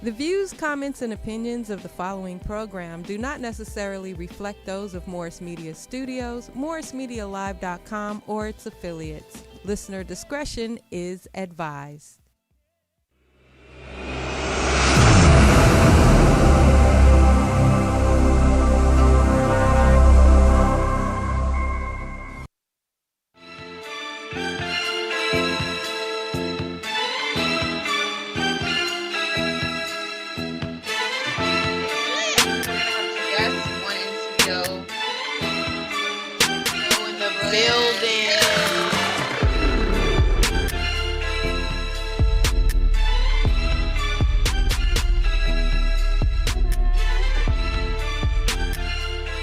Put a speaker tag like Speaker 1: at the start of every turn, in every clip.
Speaker 1: The views, comments, and opinions of the following program do not necessarily reflect those of Morris Media Studios, MorrisMediaLive.com, or its affiliates. Listener discretion is advised.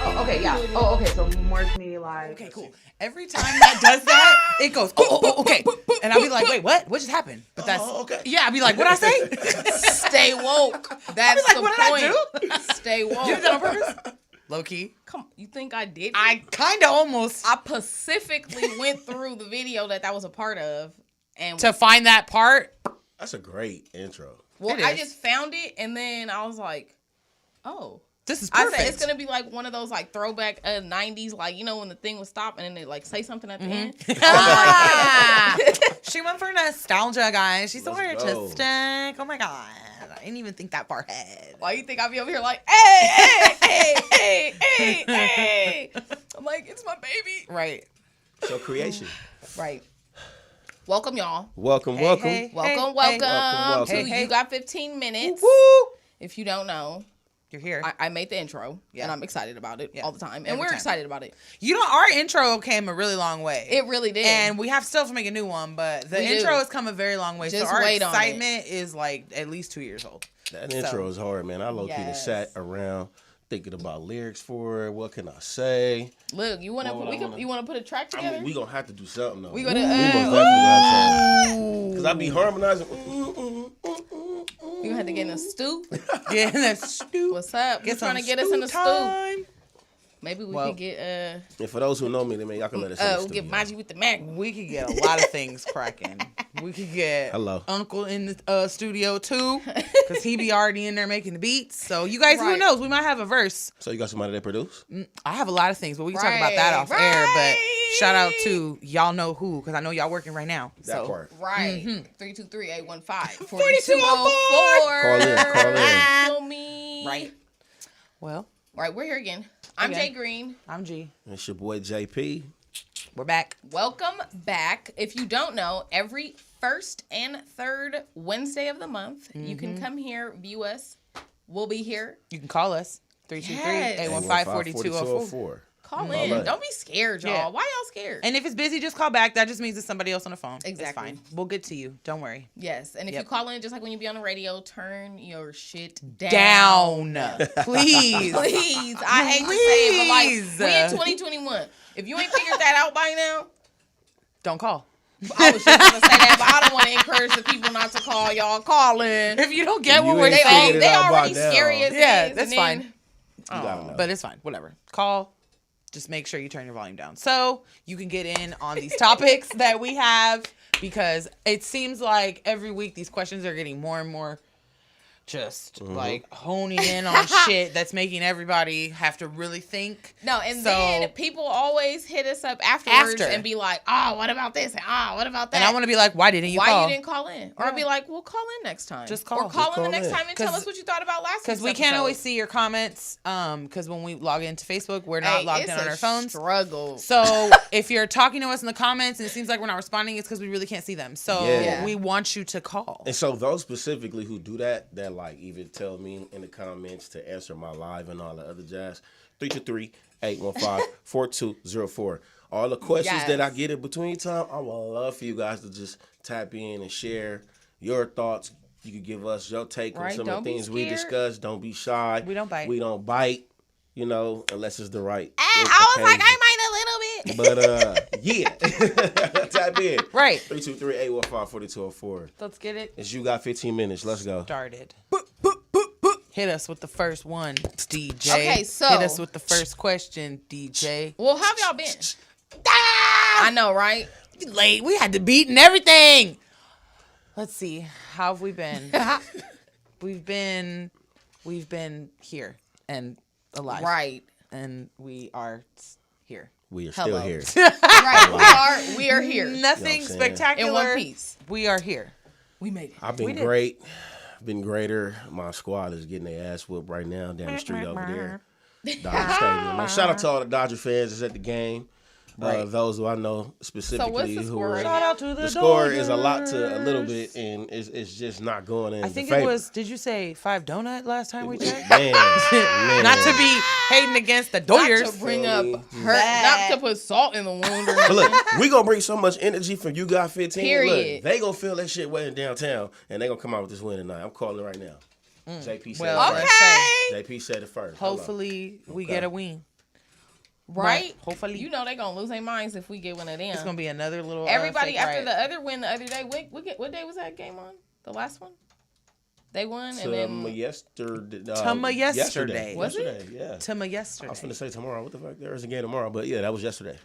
Speaker 2: Okay, so Morris Media Live.
Speaker 3: Okay, cool. Every time that does that, it goes, okay. And I'll be like, wait, what? What just happened? But that's,
Speaker 4: okay.
Speaker 3: Yeah, I'll be like, what'd I say?
Speaker 2: Stay woke. That's
Speaker 3: like,
Speaker 2: the
Speaker 3: what
Speaker 2: point.
Speaker 3: did I do?
Speaker 2: Stay woke.
Speaker 3: You did that on purpose? Low key.
Speaker 2: Come, you think I did?
Speaker 3: I kind of almost.
Speaker 2: I specifically went through the video that was a part of. And
Speaker 3: To find that part.
Speaker 4: That's a great intro.
Speaker 2: well,
Speaker 3: It
Speaker 2: I
Speaker 3: is.
Speaker 2: just found it, and then I was like, oh.
Speaker 3: This is
Speaker 2: I
Speaker 3: perfect.
Speaker 2: said it's gonna be like one of those like throwback 90s, like when the thing would stop and then they like say something at the end.
Speaker 3: Ah, she went for nostalgia, guys. She's so
Speaker 4: Let's go.
Speaker 3: artistic. Oh my god, I didn't even think that far ahead.
Speaker 2: Why you think I'll be over here like, hey? I'm like, it's my baby.
Speaker 3: Right.
Speaker 4: So creation.
Speaker 2: Right. Welcome, y'all.
Speaker 4: Welcome.
Speaker 2: Welcome
Speaker 3: Hey,
Speaker 2: to
Speaker 3: hey.
Speaker 2: You Got 15 Minutes.
Speaker 3: Woo!
Speaker 2: If you don't know,
Speaker 3: You're here.
Speaker 2: I made the intro,
Speaker 3: Yeah.
Speaker 2: and I'm excited about it
Speaker 3: Yeah.
Speaker 2: all the time. And
Speaker 3: Every
Speaker 2: we're
Speaker 3: time.
Speaker 2: excited about it.
Speaker 3: You know, our intro came a really long way.
Speaker 2: It really did.
Speaker 3: And we have still to make a new one, but the
Speaker 2: We do.
Speaker 3: intro has come a very long way.
Speaker 2: Just
Speaker 3: so our
Speaker 2: wait on it.
Speaker 3: excitement is like at least 2 years old.
Speaker 4: That intro is hard, man. I low-key
Speaker 2: Yes.
Speaker 4: sat around thinking about lyrics for it. What can I say?
Speaker 2: Look, you want to
Speaker 4: Well,
Speaker 2: you want to put a track
Speaker 4: I
Speaker 2: together?
Speaker 4: mean, we gonna have to do something though.
Speaker 2: We gonna,
Speaker 4: we most definitely gonna have to. Cause I be harmonizing.
Speaker 2: You gonna have to get in a stew.
Speaker 3: Yeah, that's stupid.
Speaker 2: What's up? You're trying to get us in a stew.
Speaker 3: time.
Speaker 2: Maybe we
Speaker 3: Well,
Speaker 2: could get
Speaker 4: And for those who know me, then y'all can let us. in the
Speaker 2: we'll get
Speaker 4: studio.
Speaker 2: Maji with the Mac.
Speaker 3: We could get a lot of things cracking. We could get
Speaker 4: Hello.
Speaker 3: Uncle in the studio too, because he be already in there making the beats. So you guys, who
Speaker 2: Right.
Speaker 3: knows? We might have a verse.
Speaker 4: So you got somebody that produce?
Speaker 3: I have a lot of things, but we can talk about that off air. But shout out to y'all know who, because I know y'all working right now.
Speaker 4: That
Speaker 3: So
Speaker 4: part.
Speaker 2: Right. 323-815-4204.
Speaker 4: Call in.
Speaker 2: Feel me.
Speaker 3: right. Well,
Speaker 2: Right, we're here again. I'm
Speaker 3: Again.
Speaker 2: JGreen.
Speaker 3: I'm G.
Speaker 4: It's your boy JP.
Speaker 3: We're back.
Speaker 2: Welcome back. If you don't know, every first and third Wednesday of the month, you can come here, view us. We'll be here.
Speaker 3: You can call us 323-815-4204.
Speaker 2: Call
Speaker 4: All
Speaker 2: in.
Speaker 4: right.
Speaker 2: Don't be scared, y'all.
Speaker 3: Yeah.
Speaker 2: Why y'all scared?
Speaker 3: And if it's busy, just call back. That just means it's somebody else on the phone.
Speaker 2: Exactly.
Speaker 3: It's fine. We'll get to you. Don't worry.
Speaker 2: Yes, and if
Speaker 3: Yep.
Speaker 2: you call in, just like when you be on the radio, turn your shit
Speaker 3: Down. Please.
Speaker 2: Please. I hate to say it, but like,
Speaker 3: Please.
Speaker 2: we in 2021. If you ain't figured that out by now,
Speaker 3: Don't call.
Speaker 2: I was just gonna say that, but I don't want to encourage the people not to call. Y'all call in.
Speaker 3: If you don't get
Speaker 4: You
Speaker 3: what we're
Speaker 4: ain't
Speaker 2: They,
Speaker 3: saying,
Speaker 4: figured it
Speaker 2: they
Speaker 4: out by
Speaker 2: already
Speaker 4: now.
Speaker 2: scary as
Speaker 3: Yeah,
Speaker 2: it is.
Speaker 3: that's
Speaker 2: and then-
Speaker 3: fine.
Speaker 4: You gotta know.
Speaker 3: but it's fine. Whatever. Call. Just make sure you turn your volume down so you can get in on these topics that we have, because it seems like every week these questions are getting more and more just like honing in on shit that's making everybody have to really think.
Speaker 2: No, and
Speaker 3: So-
Speaker 2: then people always hit us up afterwards
Speaker 3: After.
Speaker 2: and be like, "Oh, what about this? And what about that?"
Speaker 3: And I want to be like, why didn't you
Speaker 2: Why
Speaker 3: call?
Speaker 2: you didn't call in? Or
Speaker 3: Yeah.
Speaker 2: be like, "Well, call in next time."
Speaker 3: Just call.
Speaker 2: Or call
Speaker 4: Just
Speaker 2: in the
Speaker 4: call
Speaker 2: next
Speaker 4: in.
Speaker 2: time and tell
Speaker 3: 'Cause-
Speaker 2: us what you thought about last
Speaker 3: Because
Speaker 2: week's
Speaker 3: we can't
Speaker 2: episode.
Speaker 3: always see your comments. Because when we log into Facebook, we're not logged in
Speaker 2: it's
Speaker 3: on
Speaker 2: a
Speaker 3: our phones.
Speaker 2: Struggle.
Speaker 3: So if you're talking to us in the comments and it seems like we're not responding, it's because we really can't see them. So
Speaker 4: Yeah.
Speaker 3: we want you to call.
Speaker 4: And so those specifically who do that like even tell me in the comments to answer my live and all the other jazz, 323-815-4204. All the questions
Speaker 2: Yes.
Speaker 4: that I get in between time, I would love for you guys to just tap in and share your thoughts. You can give us your take on
Speaker 2: Right,
Speaker 4: some
Speaker 2: don't
Speaker 4: of the
Speaker 2: be
Speaker 4: things we
Speaker 2: scared.
Speaker 4: discussed. Don't be shy.
Speaker 3: We don't bite.
Speaker 4: We don't bite, unless it's the right.
Speaker 2: I was like,
Speaker 4: occasion.
Speaker 2: I might a little bit.
Speaker 4: But yeah, tap in.
Speaker 3: Right.
Speaker 4: 323-815-4204.
Speaker 3: Let's get it
Speaker 4: It's You Got 15 Minutes. Let's go.
Speaker 3: started. Hit us with the first one, DJ.
Speaker 2: Okay, so-
Speaker 3: hit us with the first question, DJ.
Speaker 2: Well, how have y'all been? I know, right?
Speaker 3: Late. We had the beat and everything. Let's see. How have we been? we've been here and alive.
Speaker 2: Right.
Speaker 3: And we are here.
Speaker 4: We are
Speaker 2: Hello.
Speaker 4: still here.
Speaker 2: Right. We are here.
Speaker 3: Nothing
Speaker 4: You know what I'm saying?
Speaker 3: spectacular.
Speaker 2: In one piece.
Speaker 3: We are here.
Speaker 2: We made it.
Speaker 4: I've been great. Been greater. My squad is getting their ass whooped right now down the street over there. Dodger Stadium. Man, shout out to all the Dodger fans that's at the game. Those who I know specifically
Speaker 2: what's the
Speaker 4: who
Speaker 2: score
Speaker 4: are.
Speaker 2: right
Speaker 3: Shout out to
Speaker 4: The score is a
Speaker 3: Dodgers.
Speaker 4: lot to a little bit, and it's just not going in.
Speaker 3: I think
Speaker 4: the
Speaker 3: it
Speaker 4: favor.
Speaker 3: was. Did you say 5 donut last time we checked?
Speaker 4: Man.
Speaker 3: Not to be hating against the
Speaker 2: Not
Speaker 3: Dodgers.
Speaker 2: to bring up not to put salt in the wound or
Speaker 4: But
Speaker 2: nothing.
Speaker 4: look, we gonna bring so much energy from You Got 15.
Speaker 2: Period.
Speaker 4: Look, they gonna feel that shit waiting downtown, and they gonna come out with this win tonight. I'm calling it right now. JP said
Speaker 3: Well,
Speaker 4: it
Speaker 3: okay.
Speaker 4: first. JP said it first.
Speaker 3: Hopefully we get a win.
Speaker 2: Right?
Speaker 3: Hopefully.
Speaker 2: You know they gonna lose their minds if we get one of them.
Speaker 3: It's gonna be another little.
Speaker 2: Everybody
Speaker 3: fake
Speaker 2: after
Speaker 3: riot.
Speaker 2: the other win the other day. What day was that game on? The last one? They won and then
Speaker 3: yesterday.
Speaker 2: Was it?
Speaker 4: Yesterday, yeah.
Speaker 3: Tuma
Speaker 4: I
Speaker 3: yesterday.
Speaker 4: was finna say tomorrow. What the fuck? There is a game tomorrow, but yeah, that was yesterday.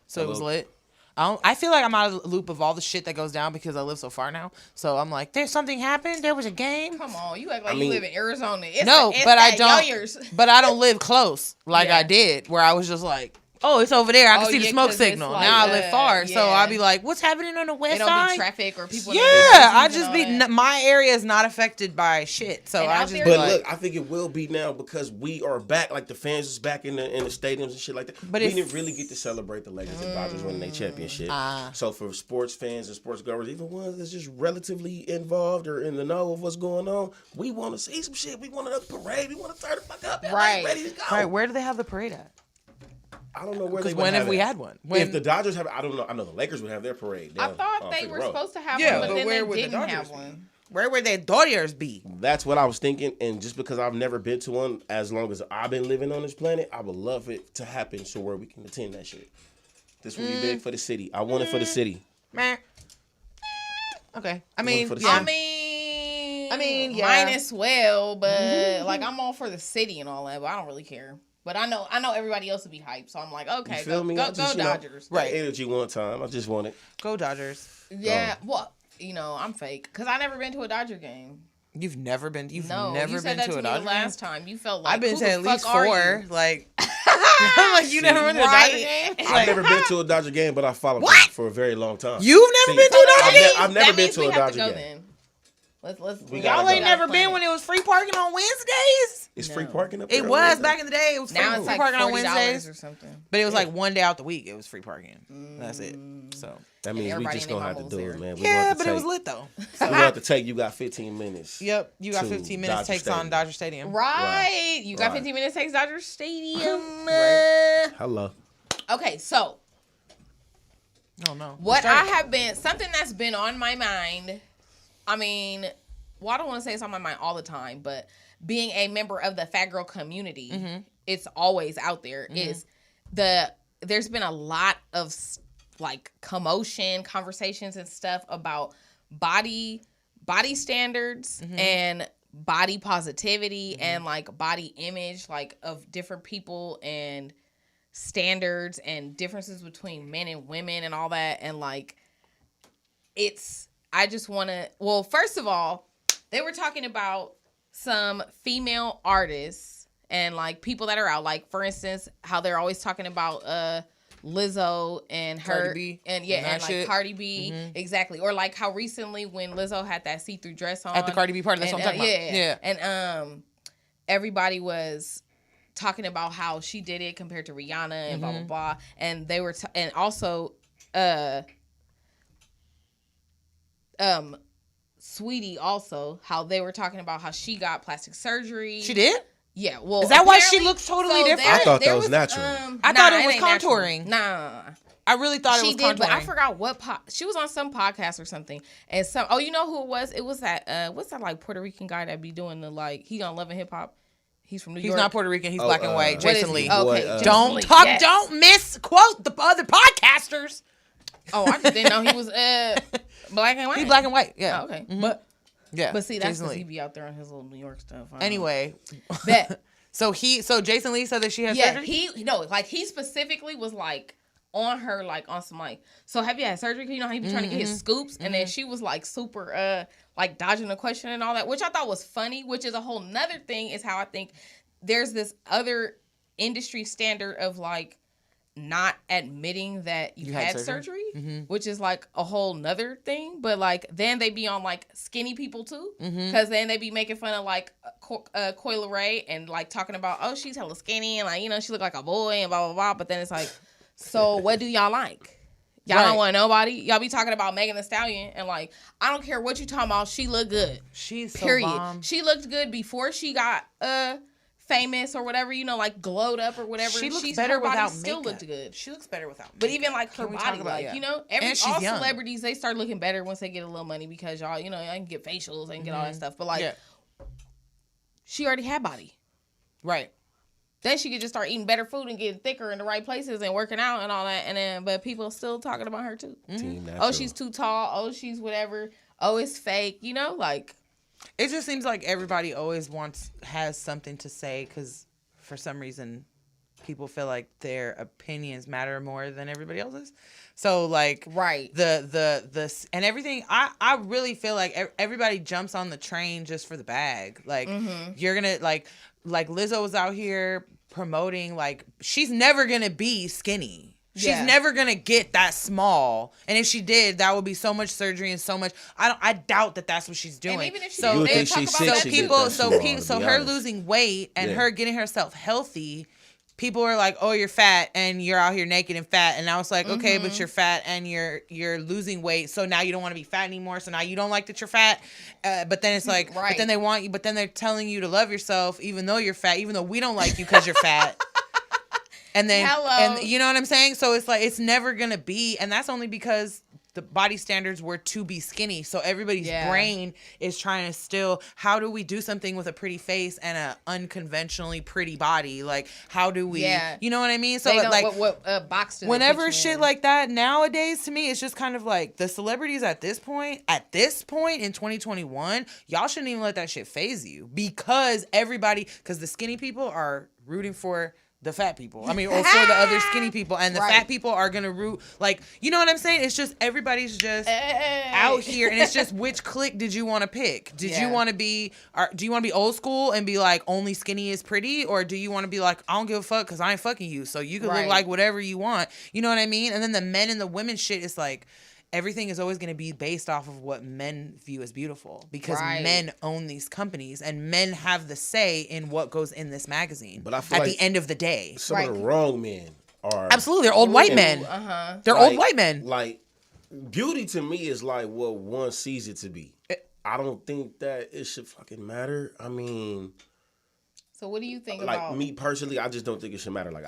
Speaker 3: So it was lit. I feel like I'm out of the loop of all the shit that goes down because I live so far now. So I'm like, there's something happened. There was a game.
Speaker 2: come on, you act like
Speaker 4: I
Speaker 2: you
Speaker 4: mean-
Speaker 2: live in Arizona. It's
Speaker 3: No,
Speaker 2: it's
Speaker 3: but I
Speaker 2: that
Speaker 3: don't.
Speaker 2: Yoyers.
Speaker 3: But I don't live close like
Speaker 2: Yeah.
Speaker 3: I did, where I was just like, oh, it's over there. I can
Speaker 2: Oh,
Speaker 3: see the
Speaker 2: yeah,
Speaker 3: smoke
Speaker 2: 'cause it's
Speaker 3: signal.
Speaker 2: like,
Speaker 3: Now I live far, so
Speaker 2: yeah.
Speaker 3: I'll be like, what's happening on the west
Speaker 2: It don't
Speaker 3: side?
Speaker 2: be traffic or people.
Speaker 3: Yeah,
Speaker 2: in the
Speaker 3: I
Speaker 2: buses
Speaker 3: just
Speaker 2: and
Speaker 3: be
Speaker 2: all that.
Speaker 3: my area is not affected by shit. So
Speaker 2: And
Speaker 3: I
Speaker 2: out
Speaker 3: just
Speaker 2: there-
Speaker 3: be
Speaker 4: But
Speaker 3: like,
Speaker 4: look, I think it will be now because we are back. Like the fans is back in the stadiums and shit like that.
Speaker 3: But
Speaker 4: we
Speaker 3: if-
Speaker 4: didn't really get to celebrate the Lakers and Dodgers winning their championship. So for sports fans and sports goers, even ones that's just relatively involved or in the know of what's going on, we want to see some shit. We want another parade. We want to turn the fuck up. LA
Speaker 2: Right.
Speaker 4: ready to go.
Speaker 3: all right, where do they have the parade at?
Speaker 4: I don't know where they
Speaker 3: Because
Speaker 4: would
Speaker 3: when have
Speaker 4: have
Speaker 3: we
Speaker 4: it.
Speaker 3: had one?
Speaker 4: If the Dodgers have, I don't know. I know the Lakers would have their parade.
Speaker 2: I
Speaker 4: down
Speaker 2: thought
Speaker 4: on
Speaker 2: they
Speaker 4: Figure
Speaker 2: were
Speaker 4: Road.
Speaker 2: supposed to have
Speaker 3: Yeah,
Speaker 2: one,
Speaker 3: but
Speaker 2: but then
Speaker 3: where
Speaker 2: they
Speaker 3: would the
Speaker 2: didn't
Speaker 3: Dodgers
Speaker 2: have
Speaker 3: be?
Speaker 2: one.
Speaker 3: Where would their Dodgers be?
Speaker 4: That's what I was thinking, and just because I've never been to one, as long as I've been living on this planet, I would love it to happen so where we can attend that shit. This would be big for the city. I want it for the city.
Speaker 3: Man. Okay. I mean,
Speaker 4: for the
Speaker 3: yeah.
Speaker 4: city.
Speaker 2: I mean,
Speaker 3: yeah.
Speaker 2: mine as well, but like I'm all for the city and all that, but I don't really care. But I know everybody else would be hyped, so I'm like, okay,
Speaker 4: You feel
Speaker 2: go,
Speaker 4: me?
Speaker 2: go,
Speaker 4: I just,
Speaker 2: go
Speaker 4: you know,
Speaker 2: Dodgers.
Speaker 4: Right. Energy one time. I just want it.
Speaker 3: Go Dodgers.
Speaker 2: Yeah, well, I'm fake because I never been to a Dodger game.
Speaker 3: You've never been
Speaker 2: No,
Speaker 3: never
Speaker 2: you said
Speaker 3: been
Speaker 2: that
Speaker 3: to
Speaker 2: to
Speaker 3: a
Speaker 2: me
Speaker 3: Dodger
Speaker 2: the last time. You felt like
Speaker 3: I've been
Speaker 2: who
Speaker 3: to
Speaker 2: the
Speaker 3: at least
Speaker 2: fuck are
Speaker 3: 4.
Speaker 2: you?
Speaker 3: Like, I'm like, you never been to a Dodger
Speaker 2: Right.
Speaker 3: game?
Speaker 4: I've never been to a Dodger game, but I followed them for a very long time.
Speaker 3: You've never been to a Dodger game?
Speaker 4: I've never
Speaker 2: That
Speaker 4: been
Speaker 2: means
Speaker 4: to
Speaker 2: we
Speaker 4: a
Speaker 2: have
Speaker 4: Dodger
Speaker 2: go
Speaker 4: game.
Speaker 2: Then. Let's
Speaker 4: We
Speaker 3: Y'all
Speaker 4: gotta
Speaker 3: ain't
Speaker 4: go.
Speaker 3: never been when it was free parking on Wednesdays?
Speaker 4: It's
Speaker 2: No.
Speaker 4: free parking up there.
Speaker 3: It
Speaker 4: on
Speaker 3: was
Speaker 4: Wednesday?
Speaker 3: back in the day. It was free,
Speaker 2: Now it's
Speaker 3: free
Speaker 2: like
Speaker 3: parking on
Speaker 2: $40
Speaker 3: Wednesdays.
Speaker 2: or something.
Speaker 3: But it was like one day out the week. It was free parking. That's it. So
Speaker 4: That means we
Speaker 2: everybody
Speaker 4: just
Speaker 2: and
Speaker 4: gonna
Speaker 2: their
Speaker 4: have to
Speaker 2: mama
Speaker 4: do
Speaker 2: was
Speaker 4: it,
Speaker 2: there.
Speaker 4: man. We
Speaker 3: yeah,
Speaker 4: gonna have
Speaker 3: but
Speaker 4: to
Speaker 3: it was
Speaker 4: take-
Speaker 3: lit though.
Speaker 4: We're gonna have to take. You got 15 minutes.
Speaker 3: Yep, you got
Speaker 4: to
Speaker 3: 15 minutes.
Speaker 4: Dodger
Speaker 3: Takes on
Speaker 4: Stadium.
Speaker 3: Dodger Stadium.
Speaker 2: Right. You got
Speaker 4: Right.
Speaker 2: 15 minutes takes Dodger Stadium.
Speaker 4: Hello.
Speaker 2: Okay, so
Speaker 3: Oh no.
Speaker 2: what I have been, something that's been on my mind, I mean, well, I don't want to say it's on my mind all the time, but being a member of the fat girl community, it's always out there, is there's been a lot of like commotion, conversations and stuff about body standards and body positivity and like body image, like of different people and standards and differences between men and women and all that. And like, I just want to, well, first of all, they were talking about some female artists and like people that are out, like for instance, how they're always talking about Lizzo and her
Speaker 3: Cardi B
Speaker 2: and
Speaker 3: and that
Speaker 2: like
Speaker 3: shit.
Speaker 2: Cardi B, exactly. Or like how recently when Lizzo had that see-through dress on
Speaker 3: At the Cardi B party, that's
Speaker 2: and,
Speaker 3: what I'm talking about. Yeah.
Speaker 2: And everybody was talking about how she did it compared to Rihanna and blah blah blah, and they were and also Sweetie also, how they were talking about how she got plastic surgery.
Speaker 3: She did?
Speaker 2: Yeah, well,
Speaker 3: Is that why she
Speaker 2: apparently-
Speaker 3: looks totally
Speaker 2: so
Speaker 3: different?
Speaker 2: there-
Speaker 4: I thought that
Speaker 2: there
Speaker 4: was natural.
Speaker 3: I thought it was
Speaker 2: ain't natural.
Speaker 3: contouring.
Speaker 2: Nah,
Speaker 3: I really thought it
Speaker 2: she
Speaker 3: was
Speaker 2: did, but I
Speaker 3: contouring.
Speaker 2: forgot what she was on some podcast or something, and you know who it was? It was that what's that like Puerto Rican guy that be doing the like he on Love and Hip Hop. He's from New
Speaker 3: He's
Speaker 2: York.
Speaker 3: not Puerto Rican. He's black and white.
Speaker 2: What is
Speaker 3: Jason
Speaker 2: he?
Speaker 3: Lee.
Speaker 2: Okay,
Speaker 4: Boy,
Speaker 2: Jason
Speaker 3: Don't
Speaker 2: Lee,
Speaker 3: talk.
Speaker 2: yes.
Speaker 3: Don't misquote the other podcasters.
Speaker 2: Oh, I just didn't know he was black and white.
Speaker 3: He's black and white. Yeah.
Speaker 2: Oh, okay,
Speaker 3: Yeah.
Speaker 2: but see, that's
Speaker 3: Jason
Speaker 2: because he
Speaker 3: Lee.
Speaker 2: be out there on his little New York stuff. I don't know.
Speaker 3: Anyway,
Speaker 2: Bet.
Speaker 3: so Jason Lee said that she had
Speaker 2: Yeah,
Speaker 3: surgery.
Speaker 2: he specifically was like, on her like on some like, so have you had surgery? 'Cause you know how he be trying to get his scoops, and then she was like super like dodging the question and all that, which I thought was funny. Which is a whole nother thing, is how I think there's this other industry standard of like not admitting that you had surgery, which is like a whole nother thing. But like then they be on like skinny people too, because then they be making fun of like Coi Leray and like talking about, oh, she's hella skinny and like, you know, she look like a boy and blah blah blah. But then it's like, so what do y'all like? Y'all don't want nobody. Y'all be talking about Megan Thee Stallion and like, I don't care what you talking about. She look good. She's period. So bomb. She looked good before she got famous or whatever, you know, like glowed up or whatever.
Speaker 3: She looks better without makeup.
Speaker 2: Still looked good.
Speaker 3: She looks better without makeup.
Speaker 2: But even like her body, like, you know, all young celebrities, they start looking better once they get a little money, because y'all, you know, I can get facials and get all that stuff. But like, she already had body.
Speaker 3: Right.
Speaker 2: Then she could just start eating better food and getting thicker in the right places and working out and all that. And then, but people are still talking about her too. Oh, she's too tall. Oh, she's whatever. Oh, it's fake. You know, like.
Speaker 3: It just seems like everybody always has something to say, because for some reason people feel like their opinions matter more than everybody else's. So like the and everything, I really feel like everybody jumps on the train just for the bag. Like you're gonna like Lizzo was out here promoting, like, she's never gonna be skinny. She's never gonna get that small, and if she did, that would be so much surgery and so much. I doubt that that's what she's doing. And even if she so her losing weight and her getting herself healthy, people are like, "Oh, you're fat and you're out here naked and fat," and I was like, "Okay, but you're fat and you're losing weight, so now you don't want to be fat anymore. So now you don't like that you're fat." But then it's like, but then they want you, but then they're telling you to love yourself, even though you're fat, even though we don't like you because you're fat. And then, and you know what I'm saying? So it's like, it's never going to be, and that's only because the body standards were to be skinny. So everybody's brain is trying to still, how do we do something with a pretty face and a unconventionally pretty body? Like, how do we, you know what I mean? So like,
Speaker 2: what box
Speaker 3: whenever shit like that nowadays, to me, it's just kind of like the celebrities at this point in 2021, y'all shouldn't even let that shit phase you, because the skinny people are rooting for the fat people. I mean, or for the other skinny people, and the fat people are gonna root, like, you know what I'm saying? It's just everybody's just out here, and it's just, which clique did you want to pick? Do you want to be old school and be like, only skinny is pretty, or do you want to be like, I don't give a fuck because I ain't fucking you, so you can look like whatever you want? You know what I mean? And then the men and the women shit is like, everything is always going to be based off of what men view as beautiful, because men own these companies and men have the say in what goes in this magazine. But I feel at the end of the day,
Speaker 4: some of the wrong men are
Speaker 3: absolutely, they're old white men. They're old white men.
Speaker 4: Like, beauty to me is like what one sees it to be. I don't think that it should fucking matter. I mean,
Speaker 2: so what do you think
Speaker 4: like,
Speaker 2: about
Speaker 4: me personally? I just don't think it should matter. Like,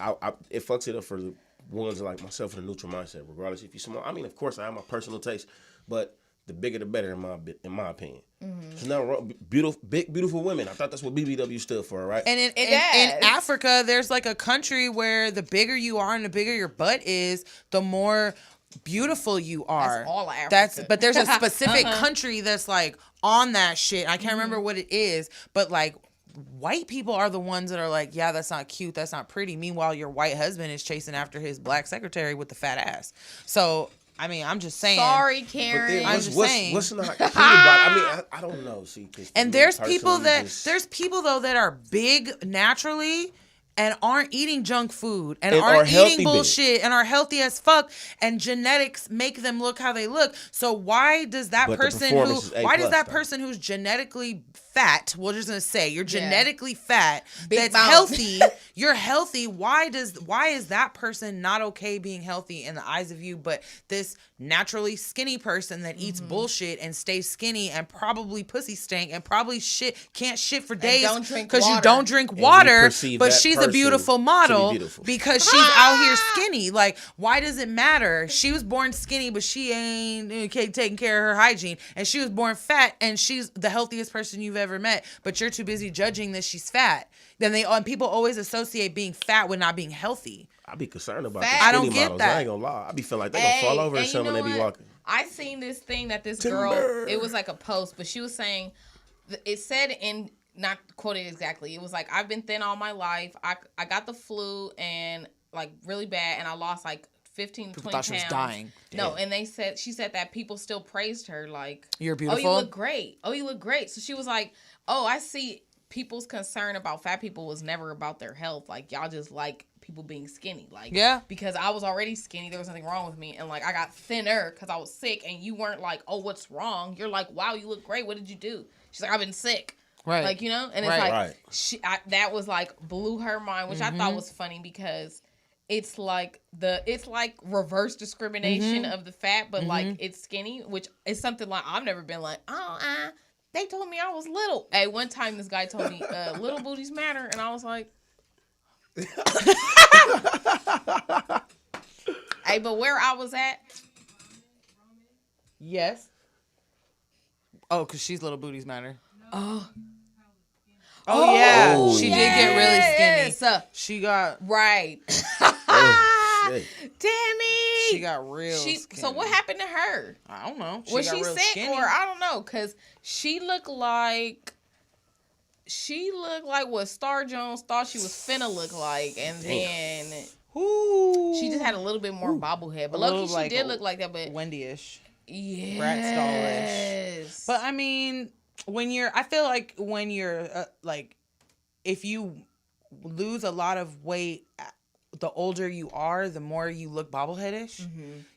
Speaker 4: it fucks it up for the ones like myself in a neutral mindset, regardless if you're small. I mean, of course, I have my personal taste, but the bigger the better, in my opinion. There's nothing wrong. Beautiful women. I thought that's what BBW stood for, right?
Speaker 3: And in Africa, there's like a country where the bigger you are and the bigger your butt is, the more beautiful you are.
Speaker 2: That's all Africa.
Speaker 3: But there's a specific country that's like on that shit. I can't remember what it is, but like, white people are the ones that are like, yeah, that's not cute, that's not pretty. Meanwhile, your white husband is chasing after his black secretary with the fat ass. So, I mean, I'm just saying.
Speaker 2: Sorry, Karen.
Speaker 4: I'm just saying. What's not cute about it? I mean, I don't know. See,
Speaker 3: and there's people though that are big naturally and aren't eating junk food and aren't eating bullshit and are healthy as fuck, and genetics make them look how they look. So why does that person who's genetically fat, we're just gonna say you're genetically fat, that's healthy, you're healthy, why is that person not okay being healthy in the eyes of you, but this naturally skinny person that eats bullshit and stays skinny and probably pussy stank and probably can't shit for days because you don't drink water, but she's a beautiful model because she's out here skinny? Like, why does it matter? She was born skinny, but she ain't taking care of her hygiene, and she was born fat and she's the healthiest person you've ever met, but you're too busy judging that she's fat. Then people always associate being fat with not being healthy.
Speaker 4: I be concerned about that. I don't get models. That. I ain't gonna lie. I be feeling like they gonna fall over or something when they be walking.
Speaker 2: I seen this thing that this girl, it was like a post, but she was saying, it said in, not quoted exactly, it was like, I've been thin all my life. I got the flu and like really bad, and I lost like 15,
Speaker 3: People
Speaker 2: 20
Speaker 3: thought she was
Speaker 2: pounds.
Speaker 3: dying.
Speaker 2: No, and she said that people still praised her like,
Speaker 3: You're beautiful.
Speaker 2: Oh, you look great. Oh, you look great. So she was like, oh, I see people's concern about fat people was never about their health. Like, y'all just like people being skinny. Like,
Speaker 3: yeah.
Speaker 2: Because I was already skinny. There was nothing wrong with me. And like, I got thinner because I was sick. And you weren't like, oh, what's wrong? You're like, wow, you look great. What did you do? She's like, I've been sick.
Speaker 3: Right.
Speaker 2: Like, you know? And it's like, that was like, blew her mind, which I thought was funny because it's like reverse discrimination of the fat, but like it's skinny, which is something like I've never been like, they told me I was little. Hey, one time this guy told me little booties matter, and I was like, hey, but where I was at,
Speaker 3: yes. Oh, because she's little booties matter. Oh yeah,
Speaker 4: Oh,
Speaker 3: she did get really skinny. She got
Speaker 2: right.
Speaker 4: Shit.
Speaker 2: Damn it.
Speaker 3: She got real skinny.
Speaker 2: So what happened to her?
Speaker 3: I don't know.
Speaker 2: Was she
Speaker 3: real
Speaker 2: sick
Speaker 3: skinny.
Speaker 2: or I don't know? Because she looked like what Star Jones thought she was finna look like, and then
Speaker 3: Ooh.
Speaker 2: she just had a little bit more bobblehead. But low-key, she did look like that. But
Speaker 3: Wendy-ish,
Speaker 2: yes,
Speaker 3: Bratz doll-ish. But I mean, I feel like when you're like, if you lose a lot of weight, the older you are, the more you look bobbleheadish.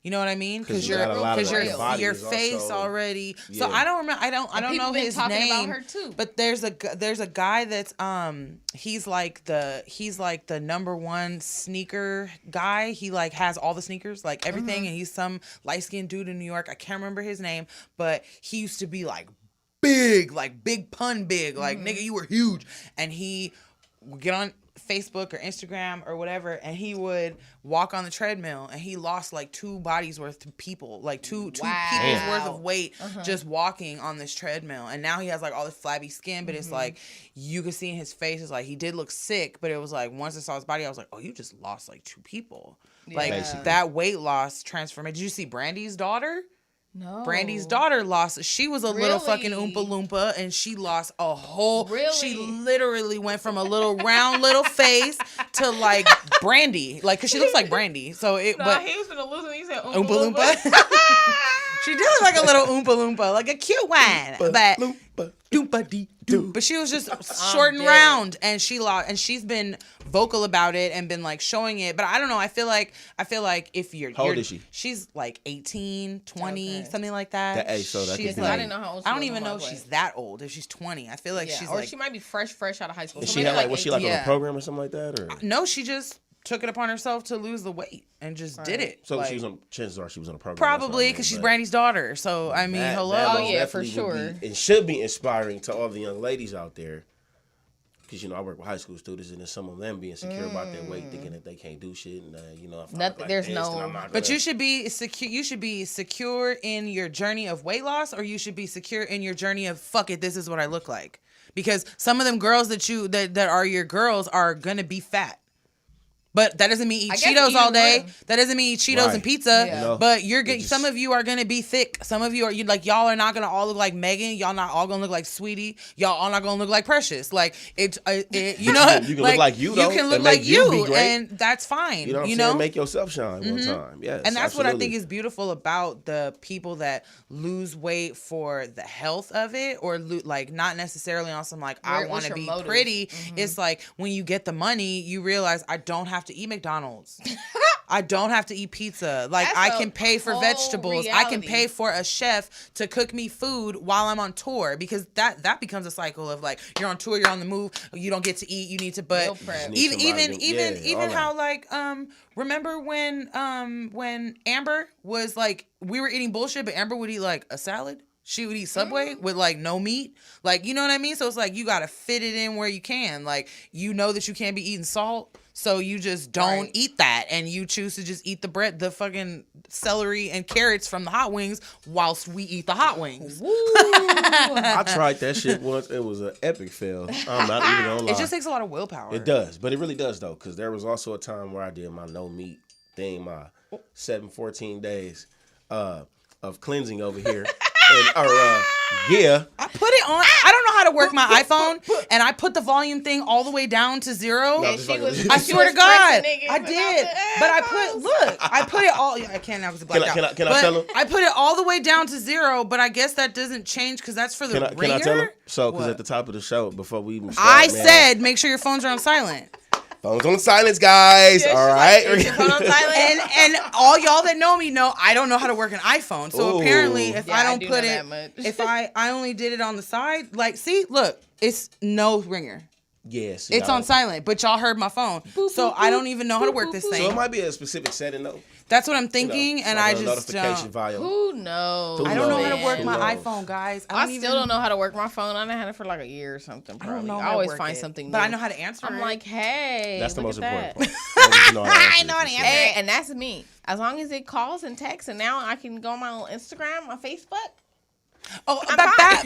Speaker 3: You know what I mean? Because your face already. Yeah. So I don't remember. I don't know his name.
Speaker 2: About her too.
Speaker 3: But there's a guy that's he's like the number one sneaker guy. He like has all the sneakers, like everything, and he's some light skinned dude in New York. I can't remember his name, but he used to be like big, like big pun big, like nigga, you were huge, and he would get on Facebook or Instagram or whatever, and he would walk on the treadmill, and he lost like 2 bodies worth of people, like two people's worth of weight just walking on this treadmill. And now he has like all this flabby skin, but it's like you could see in his face, it's like he did look sick, but it was like once I saw his body, I was like, oh, you just lost like 2 people. Like that weight loss transformation. Did you see Brandy's daughter?
Speaker 2: No.
Speaker 3: Brandy's daughter lost. She was a little fucking Oompa Loompa, and she lost a whole.
Speaker 2: Really?
Speaker 3: She literally went from a little round little face to like Brandy, like because she looks like Brandy. So it.
Speaker 2: No,
Speaker 3: but
Speaker 2: he was gonna lose when he said
Speaker 3: Oompa Loompa. She did look like a little Oompa Loompa, like a cute one, but doompa dee doo. But she was just short and round, and she lost, and she's been vocal about it and been like showing it. But I don't know. I feel like if you're
Speaker 4: how old is she?
Speaker 3: She's like 18, 20, something like that.
Speaker 4: So that
Speaker 3: she's
Speaker 4: could be.
Speaker 3: like,
Speaker 2: I didn't know how old she
Speaker 3: I don't
Speaker 2: was
Speaker 3: even know if
Speaker 2: way.
Speaker 3: she's that old. If she's 20, I feel like she's
Speaker 2: or
Speaker 3: like,
Speaker 2: she might be fresh out of high school.
Speaker 4: Is
Speaker 2: So
Speaker 4: she had like was she like on
Speaker 3: Yeah.
Speaker 4: a program or something like that, or
Speaker 3: no, she just took it upon herself to lose the weight and just did it.
Speaker 4: so
Speaker 3: like,
Speaker 4: she was on. Chances are she was on a program.
Speaker 3: probably because she's Brandy's daughter. So I mean, hello.
Speaker 4: That
Speaker 2: Oh, yeah, for
Speaker 4: definitely
Speaker 2: sure.
Speaker 4: would be, it should be inspiring to all the young ladies out there. Because, you know, I work with high school students, and then some of them being secure about their weight, thinking that they can't do shit, and you know, if I look like
Speaker 2: there's
Speaker 4: this,
Speaker 2: no-
Speaker 4: then I'm not
Speaker 3: But
Speaker 4: gonna-
Speaker 3: you should be secure. You should be secure in your journey of weight loss, or you should be secure in your journey of fuck it. This is what I look like. Because some of them girls that are your girls are gonna be fat. But that doesn't mean eat Cheetos all day. That doesn't mean eat Cheetos and pizza.
Speaker 2: Yeah.
Speaker 4: You know,
Speaker 3: but some of you are gonna be thick. Some of you y'all are not gonna all look like Megan. Y'all not all gonna look like Sweetie. Y'all all not gonna look like Precious. Like you know,
Speaker 4: you can look like you, though,
Speaker 3: You can look
Speaker 4: and
Speaker 3: like
Speaker 4: make you be
Speaker 3: you,
Speaker 4: great.
Speaker 3: and that's fine.
Speaker 4: You know what I'm saying? Make yourself shine one time. Yes,
Speaker 3: And that's what I
Speaker 4: absolutely.
Speaker 3: think is beautiful about the people that lose weight for the health of it, or like not necessarily on some like I want
Speaker 2: what's
Speaker 3: to
Speaker 2: your
Speaker 3: be
Speaker 2: motive?
Speaker 3: pretty. It's like when you get the money, you realize I don't have to eat McDonald's. I don't have to eat pizza. Like
Speaker 2: That's
Speaker 3: I
Speaker 2: a
Speaker 3: can pay for
Speaker 2: whole
Speaker 3: vegetables. I can
Speaker 2: reality.
Speaker 3: pay for a chef to cook me food while I'm on tour, because that becomes a cycle of like you're on tour, you're on the move, you don't get to eat, you need to
Speaker 2: Meal prep.
Speaker 3: even how like remember when Amber was like we were eating bullshit, but Amber would eat like a salad. She would eat Subway with like no meat. Like, you know what I mean? So it's like you got to fit it in where you can. Like, you know that you can't be eating salt, so you just don't eat that, and you choose to just eat the bread, the fucking celery and carrots from the hot wings whilst we eat the hot wings.
Speaker 4: I tried that shit once. It was an epic fail. I'm not even gonna lie.
Speaker 3: It just takes a lot of willpower.
Speaker 4: It does, but it really does though, because there was also a time where I did my no meat thing, my 14 days of cleansing over here. Yeah.
Speaker 3: I put it on. I don't know how to work my iPhone, and I put the volume thing all the way down to 0.
Speaker 4: No,
Speaker 2: And she was,
Speaker 3: I swear to God, I
Speaker 2: about
Speaker 3: did.
Speaker 2: the
Speaker 3: But I put it all. I can't now because it's blacked out.
Speaker 4: Can I tell him?
Speaker 3: I put it all the way down to 0, but I guess that doesn't change because that's for the ringer.
Speaker 4: Can I tell him? So, because at the top of the show, before we even start,
Speaker 3: I said make sure your phones are on silent.
Speaker 4: phones on silence, guys.
Speaker 2: Yeah,
Speaker 4: all
Speaker 2: she's
Speaker 4: right.
Speaker 2: like, is your phone on silent?
Speaker 3: And all y'all that know me know I don't know how to work an iPhone. So
Speaker 4: Ooh.
Speaker 3: apparently, if
Speaker 2: Yeah,
Speaker 3: I
Speaker 2: I
Speaker 3: don't
Speaker 2: do
Speaker 3: put
Speaker 2: know
Speaker 3: it,
Speaker 2: that much.
Speaker 3: if I only did it on the side, like, see, look, it's no ringer.
Speaker 4: Yes.
Speaker 3: It's on silent, but y'all heard my phone. So I don't even know how to work this
Speaker 4: So
Speaker 3: thing.
Speaker 4: it might be a specific setting though.
Speaker 3: That's what I'm thinking, and
Speaker 4: like
Speaker 3: I
Speaker 4: a
Speaker 3: just
Speaker 4: notification volume.
Speaker 2: Who knows?
Speaker 3: I don't know how to
Speaker 2: man?
Speaker 3: work my
Speaker 4: knows?
Speaker 3: iPhone, guys.
Speaker 2: I still don't know how to work my phone. I've had it for like a year or something.
Speaker 3: I
Speaker 2: Probably.
Speaker 3: don't know.
Speaker 2: I
Speaker 3: How to
Speaker 2: always
Speaker 3: work
Speaker 2: find
Speaker 3: it,
Speaker 2: something new.
Speaker 3: but I know how to answer.
Speaker 2: I'm
Speaker 3: it.
Speaker 2: like, hey,
Speaker 4: That's the
Speaker 2: look
Speaker 4: most
Speaker 2: at
Speaker 4: important
Speaker 2: that.
Speaker 4: part. I
Speaker 3: know how to answer
Speaker 2: Hey, and that's me. As long as it calls and texts, and now I can go on my own Instagram, my Facebook.
Speaker 3: Oh,
Speaker 2: I'm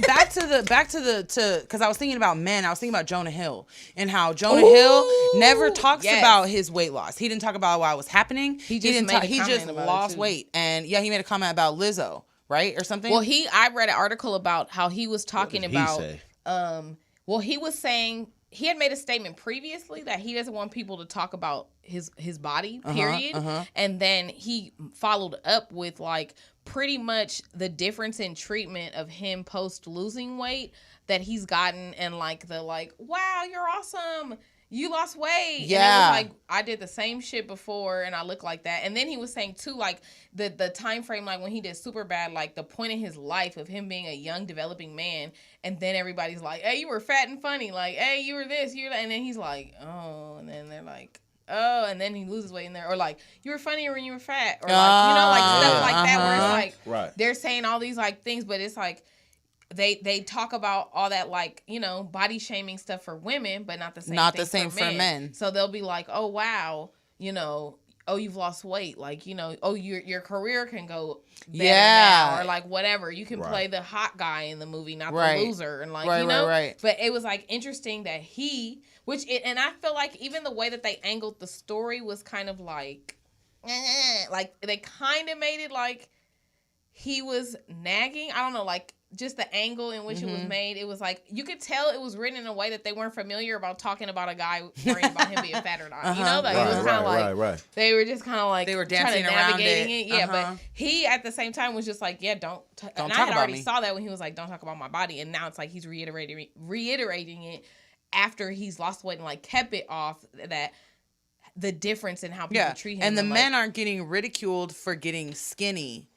Speaker 3: back to the because I was thinking about men. I was thinking about Jonah Hill and how Jonah Hill never talks
Speaker 2: yes.
Speaker 3: about his weight loss. He didn't talk about why it was happening.
Speaker 2: He just
Speaker 3: didn't
Speaker 2: made
Speaker 3: talk,
Speaker 2: a
Speaker 3: he
Speaker 2: comment
Speaker 3: just
Speaker 2: about it,
Speaker 3: lost
Speaker 2: too.
Speaker 3: weight, and yeah, he made a comment about Lizzo, right, or something.
Speaker 2: Well, I read an article about how he was talking
Speaker 4: What did he
Speaker 2: about.
Speaker 4: say?
Speaker 2: Well, he was saying he had made a statement previously that he doesn't want people to talk about his body, period. And then he followed up with like pretty much the difference in treatment of him post losing weight that he's gotten, and like wow, you're awesome, you lost weight.
Speaker 3: Yeah.
Speaker 2: And it was like, I did the same shit before and I look like that. And then he was saying too, like the time frame, like when he did Superbad, like the point in his life of him being a young developing man, and then everybody's like, hey, you were fat and funny, like, hey, you were this, you're that, and then he's like, oh, and then they're like, oh, and then he loses weight in there, or like, you were funnier when you were fat, or like, you know, like stuff like that, where it's like,
Speaker 4: Right.
Speaker 2: they're saying all these like things, but it's like they talk about all that, like, you know, body shaming stuff for women, but not the same
Speaker 3: Not
Speaker 2: thing
Speaker 3: the same for men.
Speaker 2: So they'll be like, oh wow, you know, oh, you've lost weight, like, you know, oh, your career can go better now, or like whatever, you can play the hot guy in the movie, not the loser, and like, you know, but it was like interesting that and I feel like even the way that they angled the story was kind of like they kind of made it like he was nagging. I don't know, like just the angle in which it was made. It was like you could tell it was written in a way that they weren't familiar about talking about a guy worrying about him being fat or not. You know, like it was kind of like they were just kind of like
Speaker 3: they were
Speaker 2: dancing
Speaker 3: dancing around
Speaker 2: navigating it. Yeah, but he at the same time was just like, yeah, don't and
Speaker 3: talk
Speaker 2: I had
Speaker 3: about
Speaker 2: already
Speaker 3: me.
Speaker 2: Saw that when he was like, don't talk about my body, and now it's like he's reiterating it after he's lost weight and like kept it off, that the difference in how people treat him.
Speaker 3: And the men
Speaker 2: like,
Speaker 3: aren't getting ridiculed for getting skinny.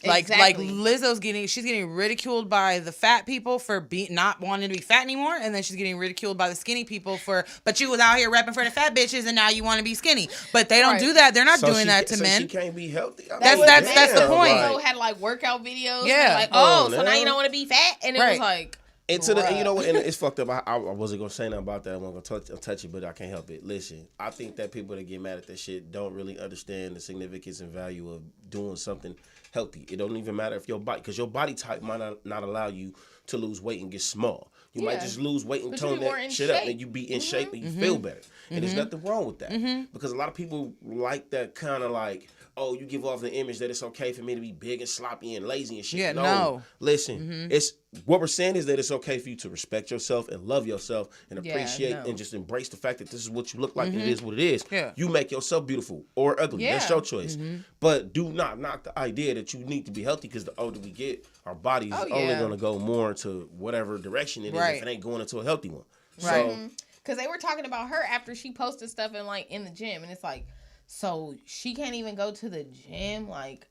Speaker 2: Like
Speaker 3: Lizzo's she's getting ridiculed by the fat people for not wanting to be fat anymore, and then she's getting ridiculed by the skinny people but you was out here rapping for the fat bitches and now you want to be skinny. But they don't do that. They're not doing that to men.
Speaker 4: She can't be healthy.
Speaker 3: That's the point.
Speaker 2: Lizzo had like workout videos.
Speaker 3: Yeah.
Speaker 2: Like, so now you don't want to be fat, and it was like.
Speaker 4: And you know what? And it's fucked up. I wasn't gonna say nothing about that. I wasn't gonna touch it, but I can't help it. Listen, I think that people that get mad at that shit don't really understand the significance and value of doing something healthy. It don't even matter if your body, because your body type might not allow you to lose weight and get small. You might just lose weight and tone that shit up, and you be in shape and you feel better. And there's nothing wrong with that, because a lot of people like that kind of like, oh, you give off the image that it's okay for me to be big and sloppy and lazy and shit.
Speaker 3: Yeah,
Speaker 4: no. Listen, it's what we're saying is that it's okay for you to respect yourself and love yourself and appreciate and just embrace the fact that this is what you look like and it is what it is. Yeah. You make yourself beautiful or ugly. That's your choice. But do not knock the idea that you need to be healthy, because the older we get, our body is only going to go more into whatever direction it is if it ain't going into a healthy one.
Speaker 3: Right.
Speaker 4: So,
Speaker 2: because they were talking about her after she posted stuff in the gym, and it's like, so she can't even go to the gym? Like,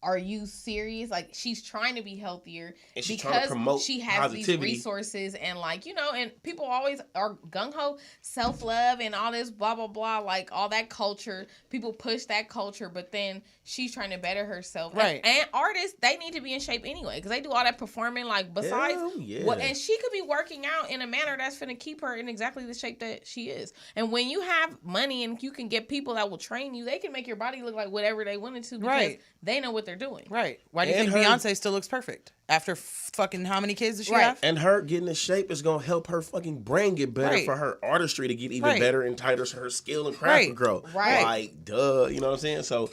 Speaker 2: are you serious? Like, she's trying to be healthier
Speaker 4: and she's
Speaker 2: because
Speaker 4: trying to promote
Speaker 2: she has
Speaker 4: positivity.
Speaker 2: these resources, and like, you know, and people always are gung-ho self-love and all this blah blah blah, like all that culture, people push that culture, but then she's trying to better herself,
Speaker 3: right?
Speaker 2: And artists, they need to be in shape anyway, because they do all that performing, like, besides and she could be working out in a manner that's going to keep her in exactly the shape that she is. And when you have money and you can get people that will train you, they can make your body look like whatever they wanted to, because they know what they're doing.
Speaker 3: Right. Why do you think Beyonce still looks perfect after fucking how many kids does she have?
Speaker 4: And her getting in shape is going to help her fucking brain get better, for her artistry to get even better, and tighter, so her skill and craft to grow. Right. Like, duh. You know what I'm saying? So